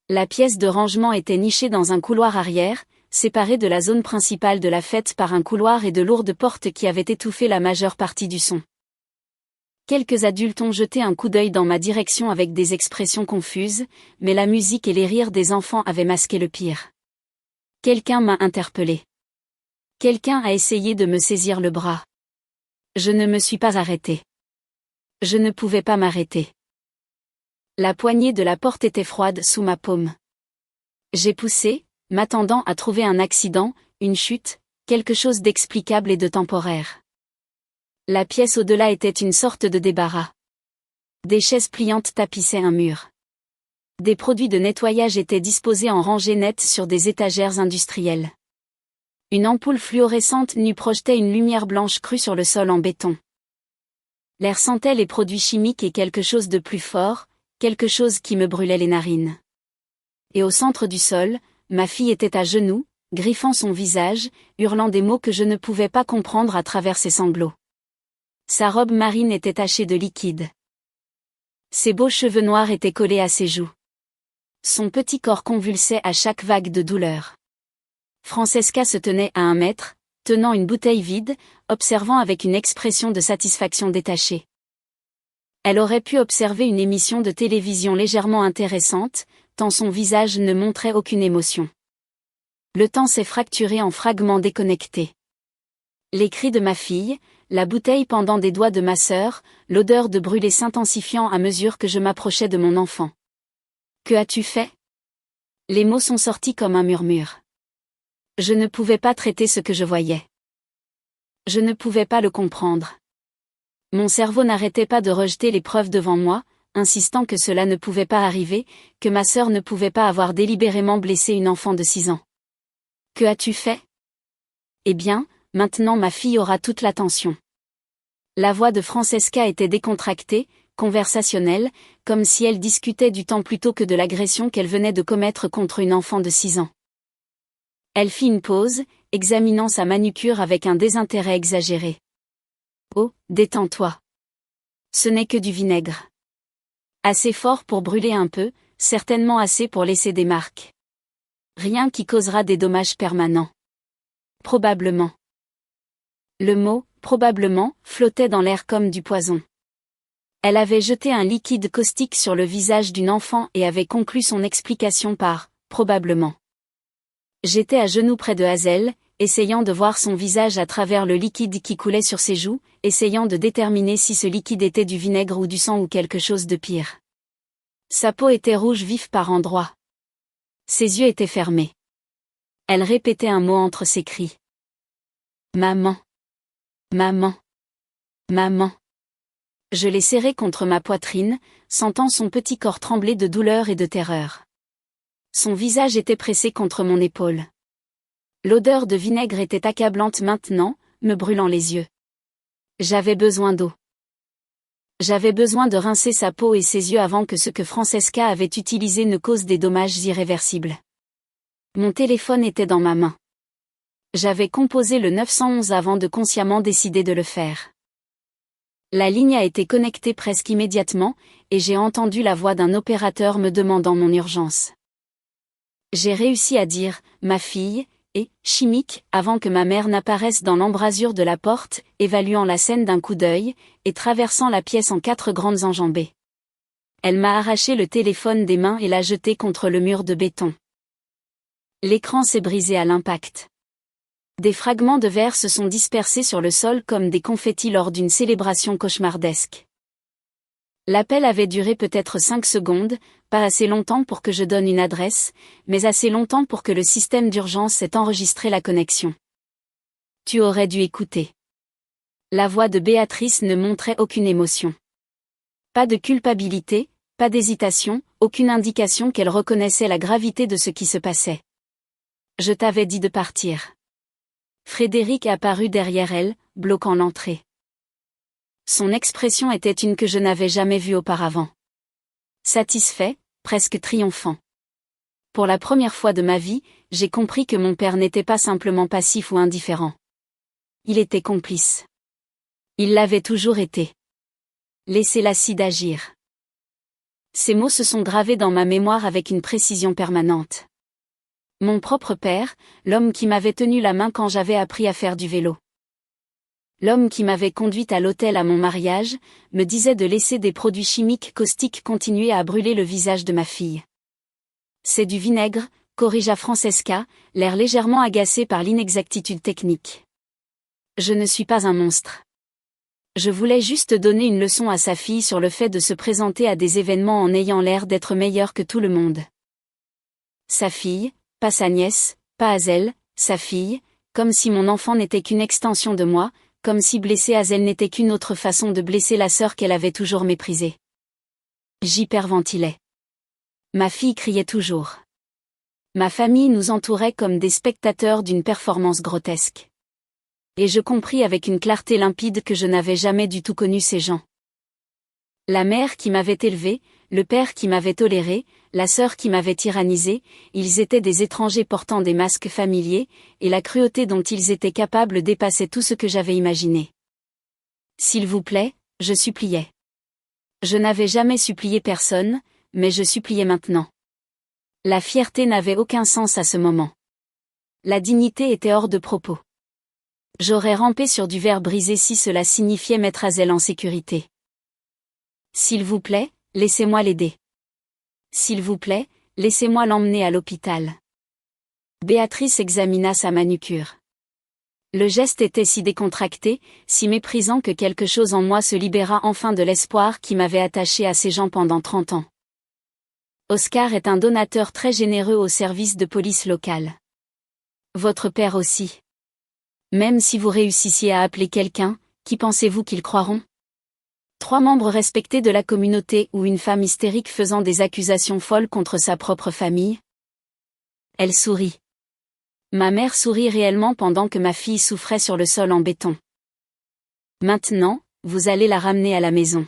La pièce de rangement était nichée dans un couloir arrière, séparée de la zone principale de la fête par un couloir et de lourdes portes qui avaient étouffé la majeure partie du son. Quelques adultes ont jeté un coup d'œil dans ma direction avec des expressions confuses, mais la musique et les rires des enfants avaient masqué le pire. Quelqu'un m'a interpellé. Quelqu'un a essayé de me saisir le bras. Je ne me suis pas arrêtée. Je ne pouvais pas m'arrêter. La poignée de la porte était froide sous ma paume. J'ai poussé, m'attendant à trouver un accident, une chute, quelque chose d'explicable et de temporaire. La pièce au-delà était une sorte de débarras. Des chaises pliantes tapissaient un mur. Des produits de nettoyage étaient disposés en rangées nettes sur des étagères industrielles. Une ampoule fluorescente nue projetait une lumière blanche crue sur le sol en béton. L'air sentait les produits chimiques et quelque chose de plus fort, quelque chose qui me brûlait les narines. Et au centre du sol, ma fille était à genoux, griffant son visage, hurlant des mots que je ne pouvais pas comprendre à travers ses sanglots. Sa robe marine était tachée de liquide. Ses beaux cheveux noirs étaient collés à ses joues. Son petit corps convulsait à chaque vague de douleur. Francesca se tenait à 1 mètre, tenant une bouteille vide, observant avec une expression de satisfaction détachée. Elle aurait pu observer une émission de télévision légèrement intéressante, tant son visage ne montrait aucune émotion. Le temps s'est fracturé en fragments déconnectés. Les cris de ma fille, la bouteille pendant des doigts de ma sœur, l'odeur de brûlé s'intensifiant à mesure que je m'approchais de mon enfant. « Que as-tu fait ?» Les mots sont sortis comme un murmure. Je ne pouvais pas traiter ce que je voyais. Je ne pouvais pas le comprendre. Mon cerveau n'arrêtait pas de rejeter les preuves devant moi, insistant que cela ne pouvait pas arriver, que ma sœur ne pouvait pas avoir délibérément blessé une enfant de 6 ans. « Que as-tu fait ?» Eh bien, maintenant ma fille aura toute l'attention. La voix de Francesca était décontractée, conversationnelle, comme si elle discutait du temps plutôt que de l'agression qu'elle venait de commettre contre une enfant de 6 ans. Elle fit une pause, examinant sa manucure avec un désintérêt exagéré. « Oh, détends-toi. Ce n'est que du vinaigre. Assez fort pour brûler un peu, certainement assez pour laisser des marques. Rien qui causera des dommages permanents. Probablement. » Le mot « probablement » flottait dans l'air comme du poison. Elle avait jeté un liquide caustique sur le visage d'une enfant et avait conclu son explication par « probablement ». J'étais à genoux près de Hazel, essayant de voir son visage à travers le liquide qui coulait sur ses joues, essayant de déterminer si ce liquide était du vinaigre ou du sang ou quelque chose de pire. Sa peau était rouge vif par endroits. Ses yeux étaient fermés. Elle répétait un mot entre ses cris. « Maman. Maman. Maman. » Je l'ai serré contre ma poitrine, sentant son petit corps trembler de douleur et de terreur. Son visage était pressé contre mon épaule. L'odeur de vinaigre était accablante maintenant, me brûlant les yeux. J'avais besoin d'eau. J'avais besoin de rincer sa peau et ses yeux avant que ce que Francesca avait utilisé ne cause des dommages irréversibles. Mon téléphone était dans ma main. J'avais composé le 911 avant de consciemment décider de le faire. La ligne a été connectée presque immédiatement, et j'ai entendu la voix d'un opérateur me demandant mon urgence. J'ai réussi à dire « ma fille » et « chimique » avant que ma mère n'apparaisse dans l'embrasure de la porte, évaluant la scène d'un coup d'œil, et traversant la pièce en 4 grandes enjambées. Elle m'a arraché le téléphone des mains et l'a jeté contre le mur de béton. L'écran s'est brisé à l'impact. Des fragments de verre se sont dispersés sur le sol comme des confettis lors d'une célébration cauchemardesque. L'appel avait duré peut-être 5 secondes, pas assez longtemps pour que je donne une adresse, mais assez longtemps pour que le système d'urgence ait enregistré la connexion. Tu aurais dû écouter. La voix de Béatrice ne montrait aucune émotion. Pas de culpabilité, pas d'hésitation, aucune indication qu'elle reconnaissait la gravité de ce qui se passait. Je t'avais dit de partir. Frédéric apparut derrière elle, bloquant l'entrée. Son expression était une que je n'avais jamais vue auparavant. Satisfait, presque triomphant. Pour la première fois de ma vie, j'ai compris que mon père n'était pas simplement passif ou indifférent. Il était complice. Il l'avait toujours été. Laissez l'acide agir. Ces mots se sont gravés dans ma mémoire avec une précision permanente. Mon propre père, l'homme qui m'avait tenu la main quand j'avais appris à faire du vélo. L'homme qui m'avait conduite à l'hôtel à mon mariage, me disait de laisser des produits chimiques caustiques continuer à brûler le visage de ma fille. C'est du vinaigre, corrigea Francesca, l'air légèrement agacé par l'inexactitude technique. Je ne suis pas un monstre. Je voulais juste donner une leçon à sa fille sur le fait de se présenter à des événements en ayant l'air d'être meilleur que tout le monde. Sa fille, pas sa nièce, pas Hazel, sa fille, comme si mon enfant n'était qu'une extension de moi, comme si blesser Hazel n'était qu'une autre façon de blesser la sœur qu'elle avait toujours méprisée. J'hyperventilais. Ma fille criait toujours. Ma famille nous entourait comme des spectateurs d'une performance grotesque. Et je compris avec une clarté limpide que je n'avais jamais du tout connu ces gens. La mère qui m'avait élevée, le père qui m'avait toléré, la sœur qui m'avait tyrannisé, ils étaient des étrangers portant des masques familiers, et la cruauté dont ils étaient capables dépassait tout ce que j'avais imaginé. S'il vous plaît, je suppliais. Je n'avais jamais supplié personne, mais je suppliais maintenant. La fierté n'avait aucun sens à ce moment. La dignité était hors de propos. J'aurais rampé sur du verre brisé si cela signifiait mettre Hazel en sécurité. S'il vous plaît, laissez-moi l'aider. S'il vous plaît, laissez-moi l'emmener à l'hôpital. Béatrice examina sa manucure. Le geste était si décontracté, si méprisant que quelque chose en moi se libéra enfin de l'espoir qui m'avait attaché à ces gens pendant 30 ans. Oscar est un donateur très généreux au service de police locale. Votre père aussi. Même si vous réussissiez à appeler quelqu'un, qui pensez-vous qu'ils croiront ? 3 membres respectés de la communauté ou une femme hystérique faisant des accusations folles contre sa propre famille ? Elle sourit. Ma mère sourit réellement pendant que ma fille souffrait sur le sol en béton. Maintenant, vous allez la ramener à la maison.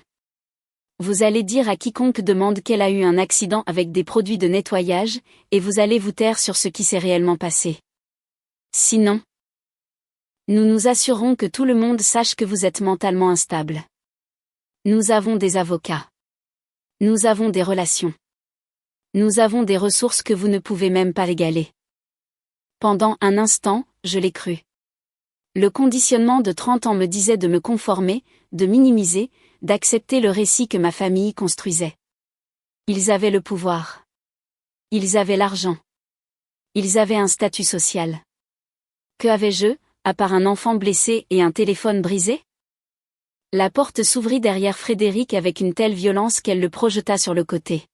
Vous allez dire à quiconque demande qu'elle a eu un accident avec des produits de nettoyage, et vous allez vous taire sur ce qui s'est réellement passé. Sinon, nous nous assurerons que tout le monde sache que vous êtes mentalement instable. Nous avons des avocats. Nous avons des relations. Nous avons des ressources que vous ne pouvez même pas égaler. Pendant un instant, je l'ai cru. Le conditionnement de 30 ans me disait de me conformer, de minimiser, d'accepter le récit que ma famille construisait. Ils avaient le pouvoir. Ils avaient l'argent. Ils avaient un statut social. Que avais-je, à part un enfant blessé et un téléphone brisé ? La porte s'ouvrit derrière Frédéric avec une telle violence qu'elle le projeta sur le côté.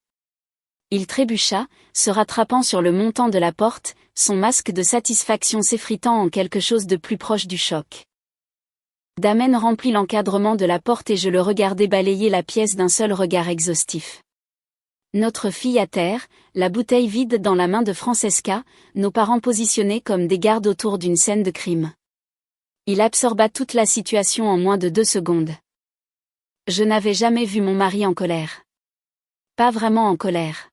Il trébucha, se rattrapant sur le montant de la porte, son masque de satisfaction s'effritant en quelque chose de plus proche du choc. Damen remplit l'encadrement de la porte et je le regardai balayer la pièce d'un seul regard exhaustif. Notre fille à terre, la bouteille vide dans la main de Francesca, nos parents positionnés comme des gardes autour d'une scène de crime. Il absorba toute la situation en moins de 2 secondes. Je n'avais jamais vu mon mari en colère. Pas vraiment en colère.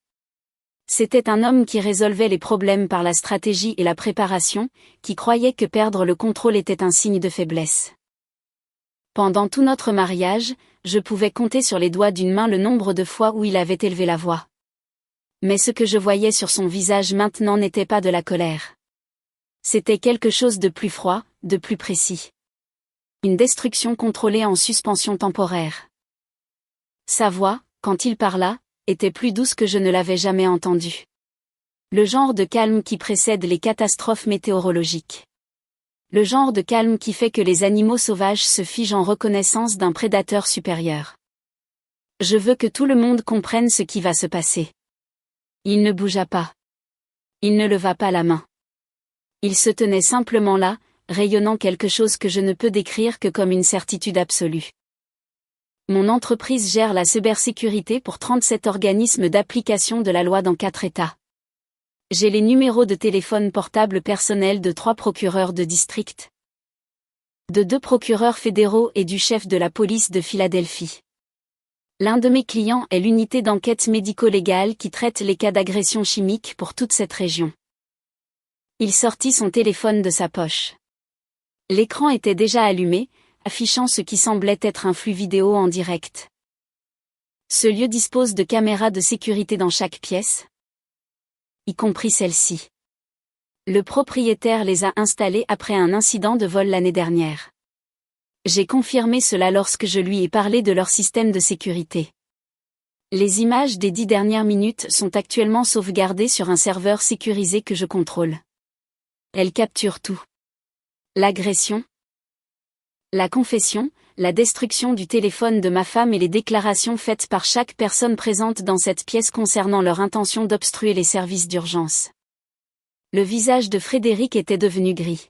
C'était un homme qui résolvait les problèmes par la stratégie et la préparation, qui croyait que perdre le contrôle était un signe de faiblesse. Pendant tout notre mariage, je pouvais compter sur les doigts d'une main le nombre de fois où il avait élevé la voix. Mais ce que je voyais sur son visage maintenant n'était pas de la colère. C'était quelque chose de plus froid, de plus précis. Une destruction contrôlée en suspension temporaire. Sa voix, quand il parla, était plus douce que je ne l'avais jamais entendue. Le genre de calme qui précède les catastrophes météorologiques. Le genre de calme qui fait que les animaux sauvages se figent en reconnaissance d'un prédateur supérieur. Je veux que tout le monde comprenne ce qui va se passer. Il ne bougea pas. Il ne leva pas la main. Il se tenait simplement là, rayonnant quelque chose que je ne peux décrire que comme une certitude absolue. Mon entreprise gère la cybersécurité pour 37 organismes d'application de la loi dans 4 États. J'ai les numéros de téléphone portable personnels de 3 procureurs de district, de 2 procureurs fédéraux et du chef de la police de Philadelphie. L'un de mes clients est l'unité d'enquête médico-légale qui traite les cas d'agression chimique pour toute cette région. Il sortit son téléphone de sa poche. L'écran était déjà allumé, affichant ce qui semblait être un flux vidéo en direct. Ce lieu dispose de caméras de sécurité dans chaque pièce, y compris celle-ci. Le propriétaire les a installées après un incident de vol l'année dernière. J'ai confirmé cela lorsque je lui ai parlé de leur système de sécurité. Les images des 10 dernières minutes sont actuellement sauvegardées sur un serveur sécurisé que je contrôle. Elles capturent tout. L'agression, la confession, la destruction du téléphone de ma femme et les déclarations faites par chaque personne présente dans cette pièce concernant leur intention d'obstruer les services d'urgence. Le visage de Frédéric était devenu gris.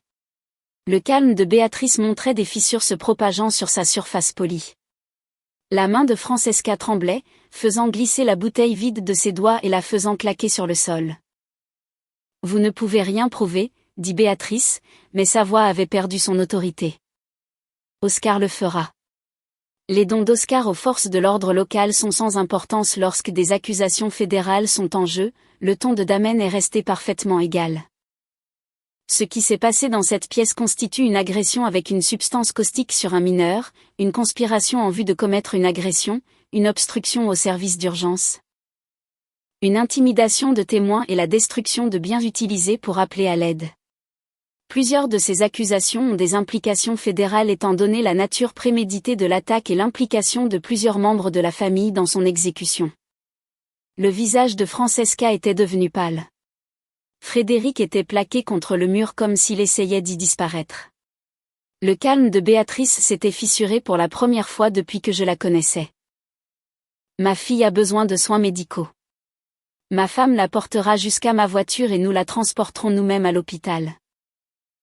Le calme de Béatrice montrait des fissures se propageant sur sa surface polie. La main de Francesca tremblait, faisant glisser la bouteille vide de ses doigts et la faisant claquer sur le sol. « Vous ne pouvez rien prouver », dit Béatrice, mais sa voix avait perdu son autorité. Oscar le fera. Les dons d'Oscar aux forces de l'ordre locales sont sans importance lorsque des accusations fédérales sont en jeu, le ton de Damen est resté parfaitement égal. Ce qui s'est passé dans cette pièce constitue une agression avec une substance caustique sur un mineur, une conspiration en vue de commettre une agression, une obstruction au service d'urgence, une intimidation de témoins et la destruction de biens utilisés pour appeler à l'aide. Plusieurs de ces accusations ont des implications fédérales étant donné la nature préméditée de l'attaque et l'implication de plusieurs membres de la famille dans son exécution. Le visage de Francesca était devenu pâle. Frédéric était plaqué contre le mur comme s'il essayait d'y disparaître. Le calme de Béatrice s'était fissuré pour la première fois depuis que je la connaissais. Ma fille a besoin de soins médicaux. Ma femme la portera jusqu'à ma voiture et nous la transporterons nous-mêmes à l'hôpital.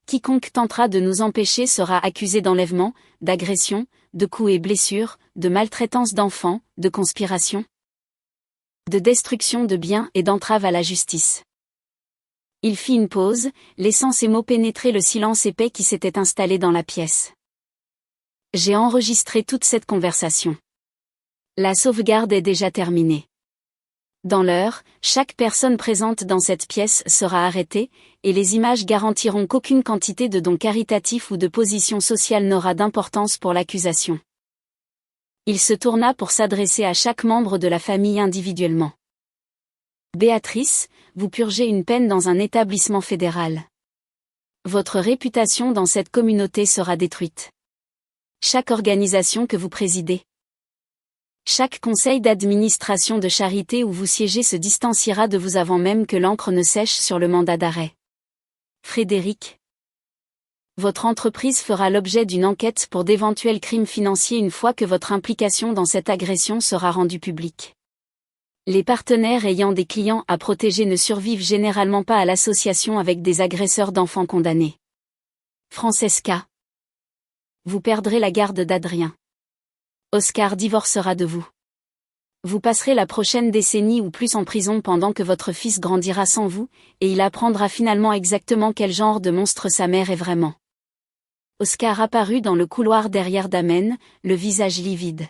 Quiconque tentera de nous empêcher sera accusé d'enlèvement, d'agression, de coups et blessures, de maltraitance d'enfants, de conspiration, de destruction de biens et d'entrave à la justice. Il fit une pause, laissant ces mots pénétrer le silence épais qui s'était installé dans la pièce. J'ai enregistré toute cette conversation. La sauvegarde est déjà terminée. Dans l'heure, chaque personne présente dans cette pièce sera arrêtée, et les images garantiront qu'aucune quantité de dons caritatifs ou de position sociale n'aura d'importance pour l'accusation. Il se tourna pour s'adresser à chaque membre de la famille individuellement. Béatrice, vous purgez une peine dans un établissement fédéral. Votre réputation dans cette communauté sera détruite. Chaque organisation que vous présidez, chaque conseil d'administration de charité où vous siégez se distanciera de vous avant même que l'encre ne sèche sur le mandat d'arrêt. Frédéric. Votre entreprise fera l'objet d'une enquête pour d'éventuels crimes financiers une fois que votre implication dans cette agression sera rendue publique. Les partenaires ayant des clients à protéger ne survivent généralement pas à l'association avec des agresseurs d'enfants condamnés. Francesca. Vous perdrez la garde d'Adrien. Oscar divorcera de vous. Vous passerez la prochaine décennie ou plus en prison pendant que votre fils grandira sans vous, et il apprendra finalement exactement quel genre de monstre sa mère est vraiment. Oscar apparut dans le couloir derrière Damen, le visage livide.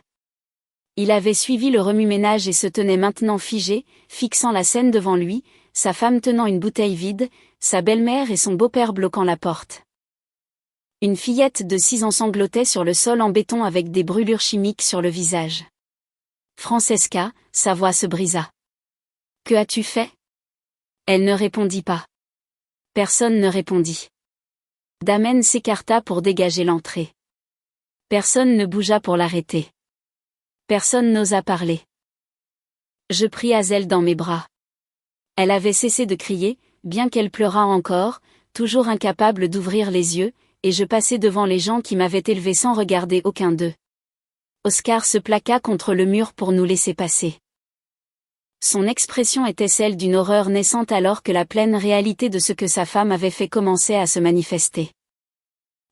Il avait suivi le remue-ménage et se tenait maintenant figé, fixant la scène devant lui, sa femme tenant une bouteille vide, sa belle-mère et son beau-père bloquant la porte. Une fillette de 6 ans sanglotait sur le sol en béton avec des brûlures chimiques sur le visage. Francesca, sa voix se brisa. Que as-tu fait? Elle ne répondit pas. Personne ne répondit. Damen s'écarta pour dégager l'entrée. Personne ne bougea pour l'arrêter. Personne n'osa parler. Je pris Hazel dans mes bras. Elle avait cessé de crier, bien qu'elle pleurât encore, toujours incapable d'ouvrir les yeux, et je passai devant les gens qui m'avaient élevé sans regarder aucun d'eux. Oscar se plaqua contre le mur pour nous laisser passer. Son expression était celle d'une horreur naissante alors que la pleine réalité de ce que sa femme avait fait commençait à se manifester.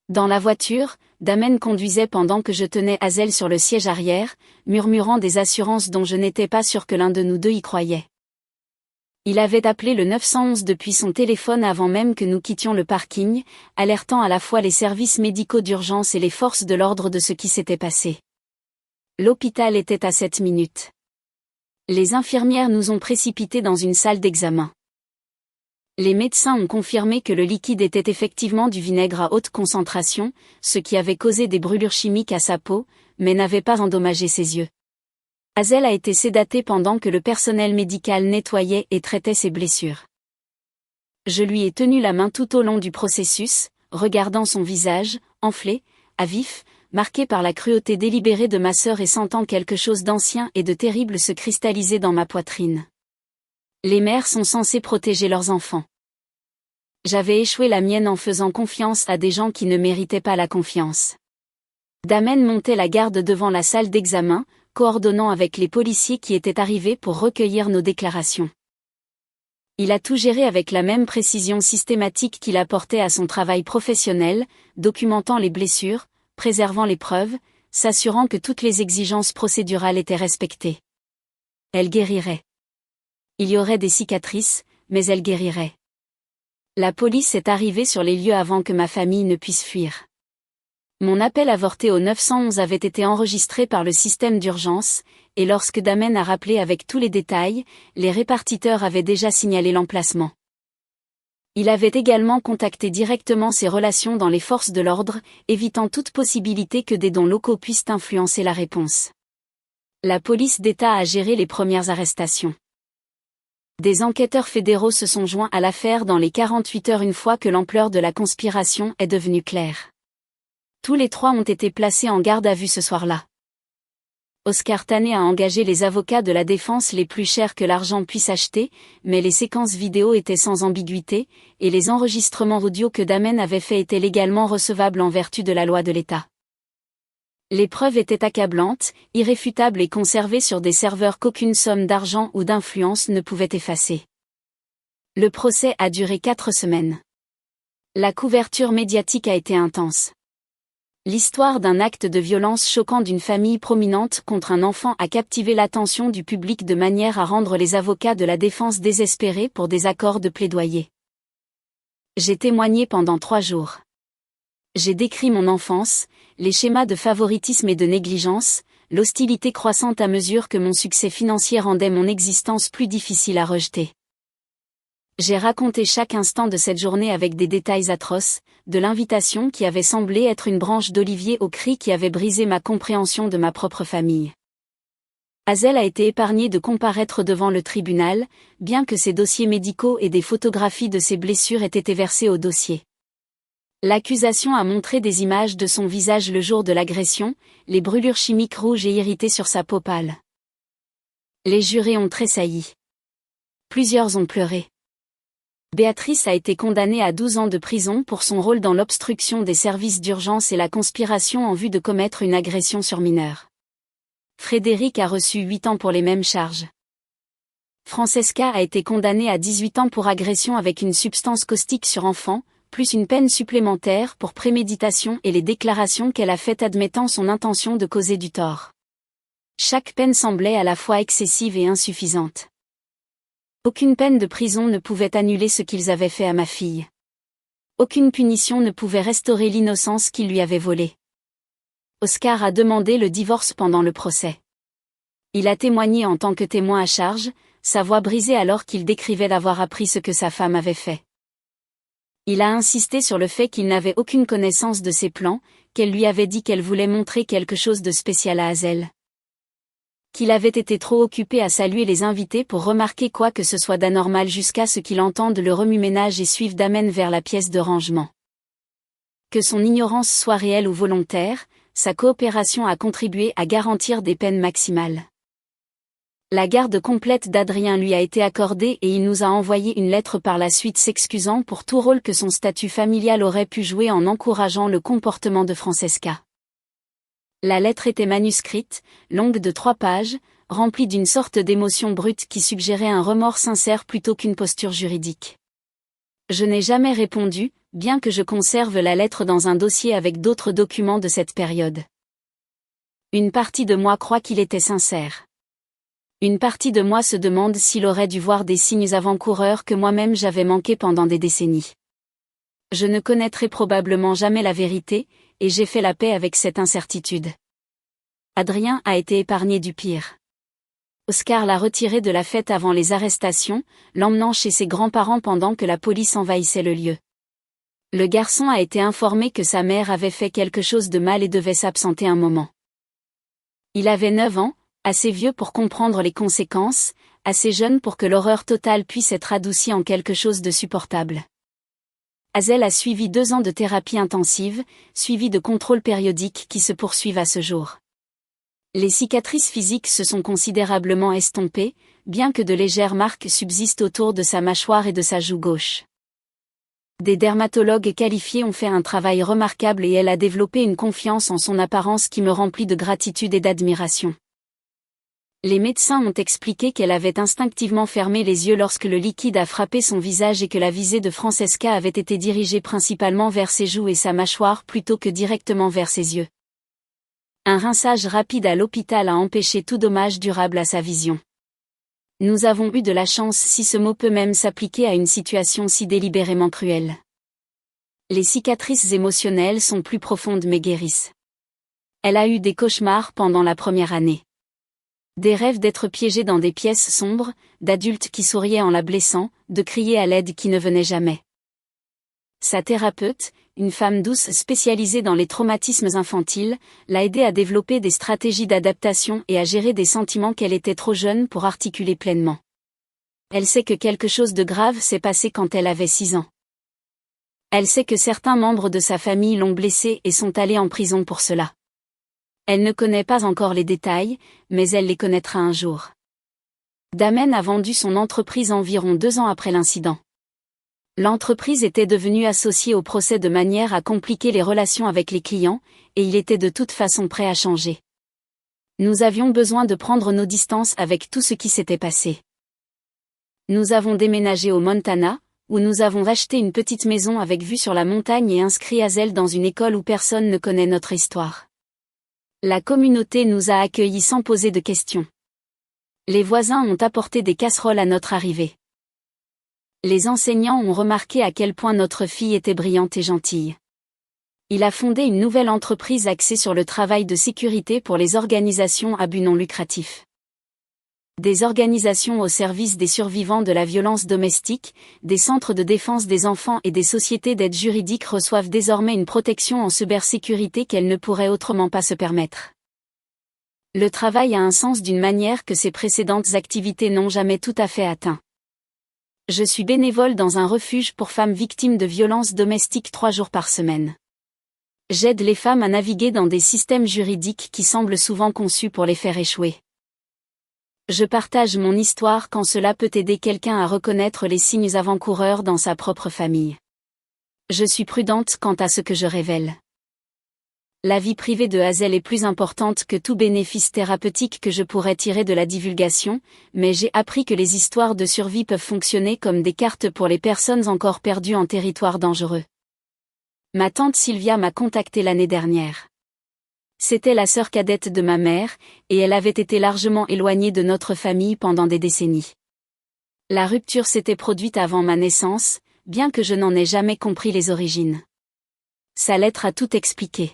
Dans la voiture, Damen conduisait pendant que je tenais Hazel sur le siège arrière, murmurant des assurances dont je n'étais pas sûr que l'un de nous deux y croyait. Il avait appelé le 911 depuis son téléphone avant même que nous quittions le parking, alertant à la fois les services médicaux d'urgence et les forces de l'ordre de ce qui s'était passé. L'hôpital était à 7 minutes. Les infirmières nous ont précipités dans une salle d'examen. Les médecins ont confirmé que le liquide était effectivement du vinaigre à haute concentration, ce qui avait causé des brûlures chimiques à sa peau, mais n'avait pas endommagé ses yeux. Hazel a été sédatée pendant que le personnel médical nettoyait et traitait ses blessures. Je lui ai tenu la main tout au long du processus, regardant son visage, enflé, à vif, marqué par la cruauté délibérée de ma sœur et sentant quelque chose d'ancien et de terrible se cristalliser dans ma poitrine. Les mères sont censées protéger leurs enfants. J'avais échoué la mienne en faisant confiance à des gens qui ne méritaient pas la confiance. Damen montait la garde devant la salle d'examen, coordonnant avec les policiers qui étaient arrivés pour recueillir nos déclarations. Il a tout géré avec la même précision systématique qu'il apportait à son travail professionnel, documentant les blessures, préservant les preuves, s'assurant que toutes les exigences procédurales étaient respectées. Elle guérirait. Il y aurait des cicatrices, mais elle guérirait. La police est arrivée sur les lieux avant que ma famille ne puisse fuir. Mon appel avorté au 911 avait été enregistré par le système d'urgence, et lorsque Damen a rappelé avec tous les détails, les répartiteurs avaient déjà signalé l'emplacement. Il avait également contacté directement ses relations dans les forces de l'ordre, évitant toute possibilité que des dons locaux puissent influencer la réponse. La police d'État a géré les premières arrestations. Des enquêteurs fédéraux se sont joints à l'affaire dans les 48 heures une fois que l'ampleur de la conspiration est devenue claire. Tous les trois ont été placés en garde à vue ce soir-là. Oscar Tané a engagé les avocats de la défense les plus chers que l'argent puisse acheter, mais les séquences vidéo étaient sans ambiguïté, et les enregistrements audio que Damen avait faits étaient légalement recevables en vertu de la loi de l'État. Les preuves étaient accablantes, irréfutables et conservées sur des serveurs qu'aucune somme d'argent ou d'influence ne pouvait effacer. Le procès a duré 4 semaines. La couverture médiatique a été intense. L'histoire d'un acte de violence choquant d'une famille prominente contre un enfant a captivé l'attention du public de manière à rendre les avocats de la défense désespérés pour des accords de plaidoyer. J'ai témoigné pendant 3 jours. J'ai décrit mon enfance, les schémas de favoritisme et de négligence, l'hostilité croissante à mesure que mon succès financier rendait mon existence plus difficile à rejeter. J'ai raconté chaque instant de cette journée avec des détails atroces, de l'invitation qui avait semblé être une branche d'olivier au cri qui avait brisé ma compréhension de ma propre famille. Azel a été épargnée de comparaître devant le tribunal, bien que ses dossiers médicaux et des photographies de ses blessures aient été versés au dossier. L'accusation a montré des images de son visage le jour de l'agression, les brûlures chimiques rouges et irritées sur sa peau pâle. Les jurés ont tressailli. Plusieurs ont pleuré. Béatrice a été condamnée à 12 ans de prison pour son rôle dans l'obstruction des services d'urgence et la conspiration en vue de commettre une agression sur mineur. Frédéric a reçu 8 ans pour les mêmes charges. Francesca a été condamnée à 18 ans pour agression avec une substance caustique sur enfant, plus une peine supplémentaire pour préméditation et les déclarations qu'elle a faites admettant son intention de causer du tort. Chaque peine semblait à la fois excessive et insuffisante. Aucune peine de prison ne pouvait annuler ce qu'ils avaient fait à ma fille. Aucune punition ne pouvait restaurer l'innocence qu'ils lui avaient volée. Oscar a demandé le divorce pendant le procès. Il a témoigné en tant que témoin à charge, sa voix brisée alors qu'il décrivait d'avoir appris ce que sa femme avait fait. Il a insisté sur le fait qu'il n'avait aucune connaissance de ses plans, qu'elle lui avait dit qu'elle voulait montrer quelque chose de spécial à Azel. Qu'il avait été trop occupé à saluer les invités pour remarquer quoi que ce soit d'anormal jusqu'à ce qu'il entende le remue-ménage et suive Damen vers la pièce de rangement. Que son ignorance soit réelle ou volontaire, sa coopération a contribué à garantir des peines maximales. La garde complète d'Adrien lui a été accordée et il nous a envoyé une lettre par la suite s'excusant pour tout rôle que son statut familial aurait pu jouer en encourageant le comportement de Francesca. La lettre était manuscrite, longue de 3 pages, remplie d'une sorte d'émotion brute qui suggérait un remords sincère plutôt qu'une posture juridique. Je n'ai jamais répondu, bien que je conserve la lettre dans un dossier avec d'autres documents de cette période. Une partie de moi croit qu'il était sincère. Une partie de moi se demande s'il aurait dû voir des signes avant-coureurs que moi-même j'avais manqués pendant des décennies. Je ne connaîtrai probablement jamais la vérité, et j'ai fait la paix avec cette incertitude. Adrien a été épargné du pire. Oscar l'a retiré de la fête avant les arrestations, l'emmenant chez ses grands-parents pendant que la police envahissait le lieu. Le garçon a été informé que sa mère avait fait quelque chose de mal et devait s'absenter un moment. Il avait 9 ans, assez vieux pour comprendre les conséquences, assez jeune pour que l'horreur totale puisse être adoucie en quelque chose de supportable. Azel a suivi 2 ans de thérapie intensive, suivi de contrôles périodiques qui se poursuivent à ce jour. Les cicatrices physiques se sont considérablement estompées, bien que de légères marques subsistent autour de sa mâchoire et de sa joue gauche. Des dermatologues qualifiés ont fait un travail remarquable et elle a développé une confiance en son apparence qui me remplit de gratitude et d'admiration. Les médecins ont expliqué qu'elle avait instinctivement fermé les yeux lorsque le liquide a frappé son visage et que la visée de Francesca avait été dirigée principalement vers ses joues et sa mâchoire plutôt que directement vers ses yeux. Un rinçage rapide à l'hôpital a empêché tout dommage durable à sa vision. Nous avons eu de la chance si ce mot peut même s'appliquer à une situation si délibérément cruelle. Les cicatrices émotionnelles sont plus profondes mais guérissent. Elle a eu des cauchemars pendant la première année. Des rêves d'être piégée dans des pièces sombres, d'adultes qui souriaient en la blessant, de crier à l'aide qui ne venait jamais. Sa thérapeute, une femme douce spécialisée dans les traumatismes infantiles, l'a aidée à développer des stratégies d'adaptation et à gérer des sentiments qu'elle était trop jeune pour articuler pleinement. Elle sait que quelque chose de grave s'est passé quand elle avait 6 ans. Elle sait que certains membres de sa famille l'ont blessée et sont allés en prison pour cela. Elle ne connaît pas encore les détails, mais elle les connaîtra un jour. Damen a vendu son entreprise environ 2 ans après l'incident. L'entreprise était devenue associée au procès de manière à compliquer les relations avec les clients, et il était de toute façon prêt à changer. Nous avions besoin de prendre nos distances avec tout ce qui s'était passé. Nous avons déménagé au Montana, où nous avons acheté une petite maison avec vue sur la montagne et inscrit Hazel dans une école où personne ne connaît notre histoire. La communauté nous a accueillis sans poser de questions. Les voisins ont apporté des casseroles à notre arrivée. Les enseignants ont remarqué à quel point notre fille était brillante et gentille. Il a fondé une nouvelle entreprise axée sur le travail de sécurité pour les organisations à but non lucratif. Des organisations au service des survivants de la violence domestique, des centres de défense des enfants et des sociétés d'aide juridique reçoivent désormais une protection en cybersécurité qu'elles ne pourraient autrement pas se permettre. Le travail a un sens d'une manière que ses précédentes activités n'ont jamais tout à fait atteint. Je suis bénévole dans un refuge pour femmes victimes de violences domestiques 3 jours par semaine. J'aide les femmes à naviguer dans des systèmes juridiques qui semblent souvent conçus pour les faire échouer. Je partage mon histoire quand cela peut aider quelqu'un à reconnaître les signes avant-coureurs dans sa propre famille. Je suis prudente quant à ce que je révèle. La vie privée de Hazel est plus importante que tout bénéfice thérapeutique que je pourrais tirer de la divulgation, mais j'ai appris que les histoires de survie peuvent fonctionner comme des cartes pour les personnes encore perdues en territoire dangereux. Ma tante Sylvia m'a contactée l'année dernière. C'était la sœur cadette de ma mère, et elle avait été largement éloignée de notre famille pendant des décennies. La rupture s'était produite avant ma naissance, bien que je n'en ai jamais compris les origines. Sa lettre a tout expliqué.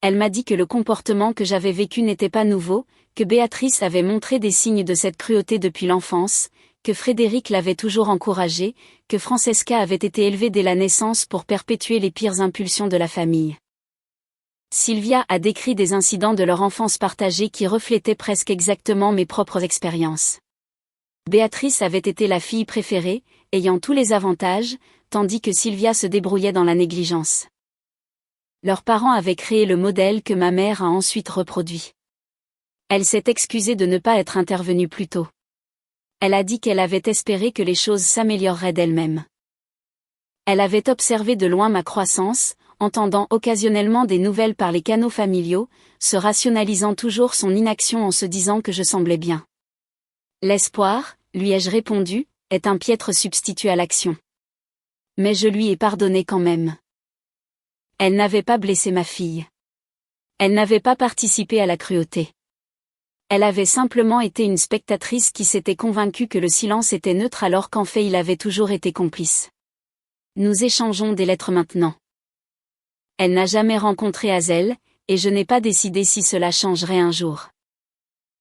Elle m'a dit que le comportement que j'avais vécu n'était pas nouveau, que Béatrice avait montré des signes de cette cruauté depuis l'enfance, que Frédéric l'avait toujours encouragée, que Francesca avait été élevée dès la naissance pour perpétuer les pires impulsions de la famille. Sylvia a décrit des incidents de leur enfance partagée qui reflétaient presque exactement mes propres expériences. Béatrice avait été la fille préférée, ayant tous les avantages, tandis que Sylvia se débrouillait dans la négligence. Leurs parents avaient créé le modèle que ma mère a ensuite reproduit. Elle s'est excusée de ne pas être intervenue plus tôt. Elle a dit qu'elle avait espéré que les choses s'amélioreraient d'elles-mêmes. Elle avait observé de loin ma croissance, entendant occasionnellement des nouvelles par les canaux familiaux, se rationalisant toujours son inaction en se disant que je semblais bien. L'espoir, lui ai-je répondu, est un piètre substitut à l'action. Mais je lui ai pardonné quand même. Elle n'avait pas blessé ma fille. Elle n'avait pas participé à la cruauté. Elle avait simplement été une spectatrice qui s'était convaincue que le silence était neutre alors qu'en fait il avait toujours été complice. Nous échangeons des lettres maintenant. Elle n'a jamais rencontré Hazel, et je n'ai pas décidé si cela changerait un jour.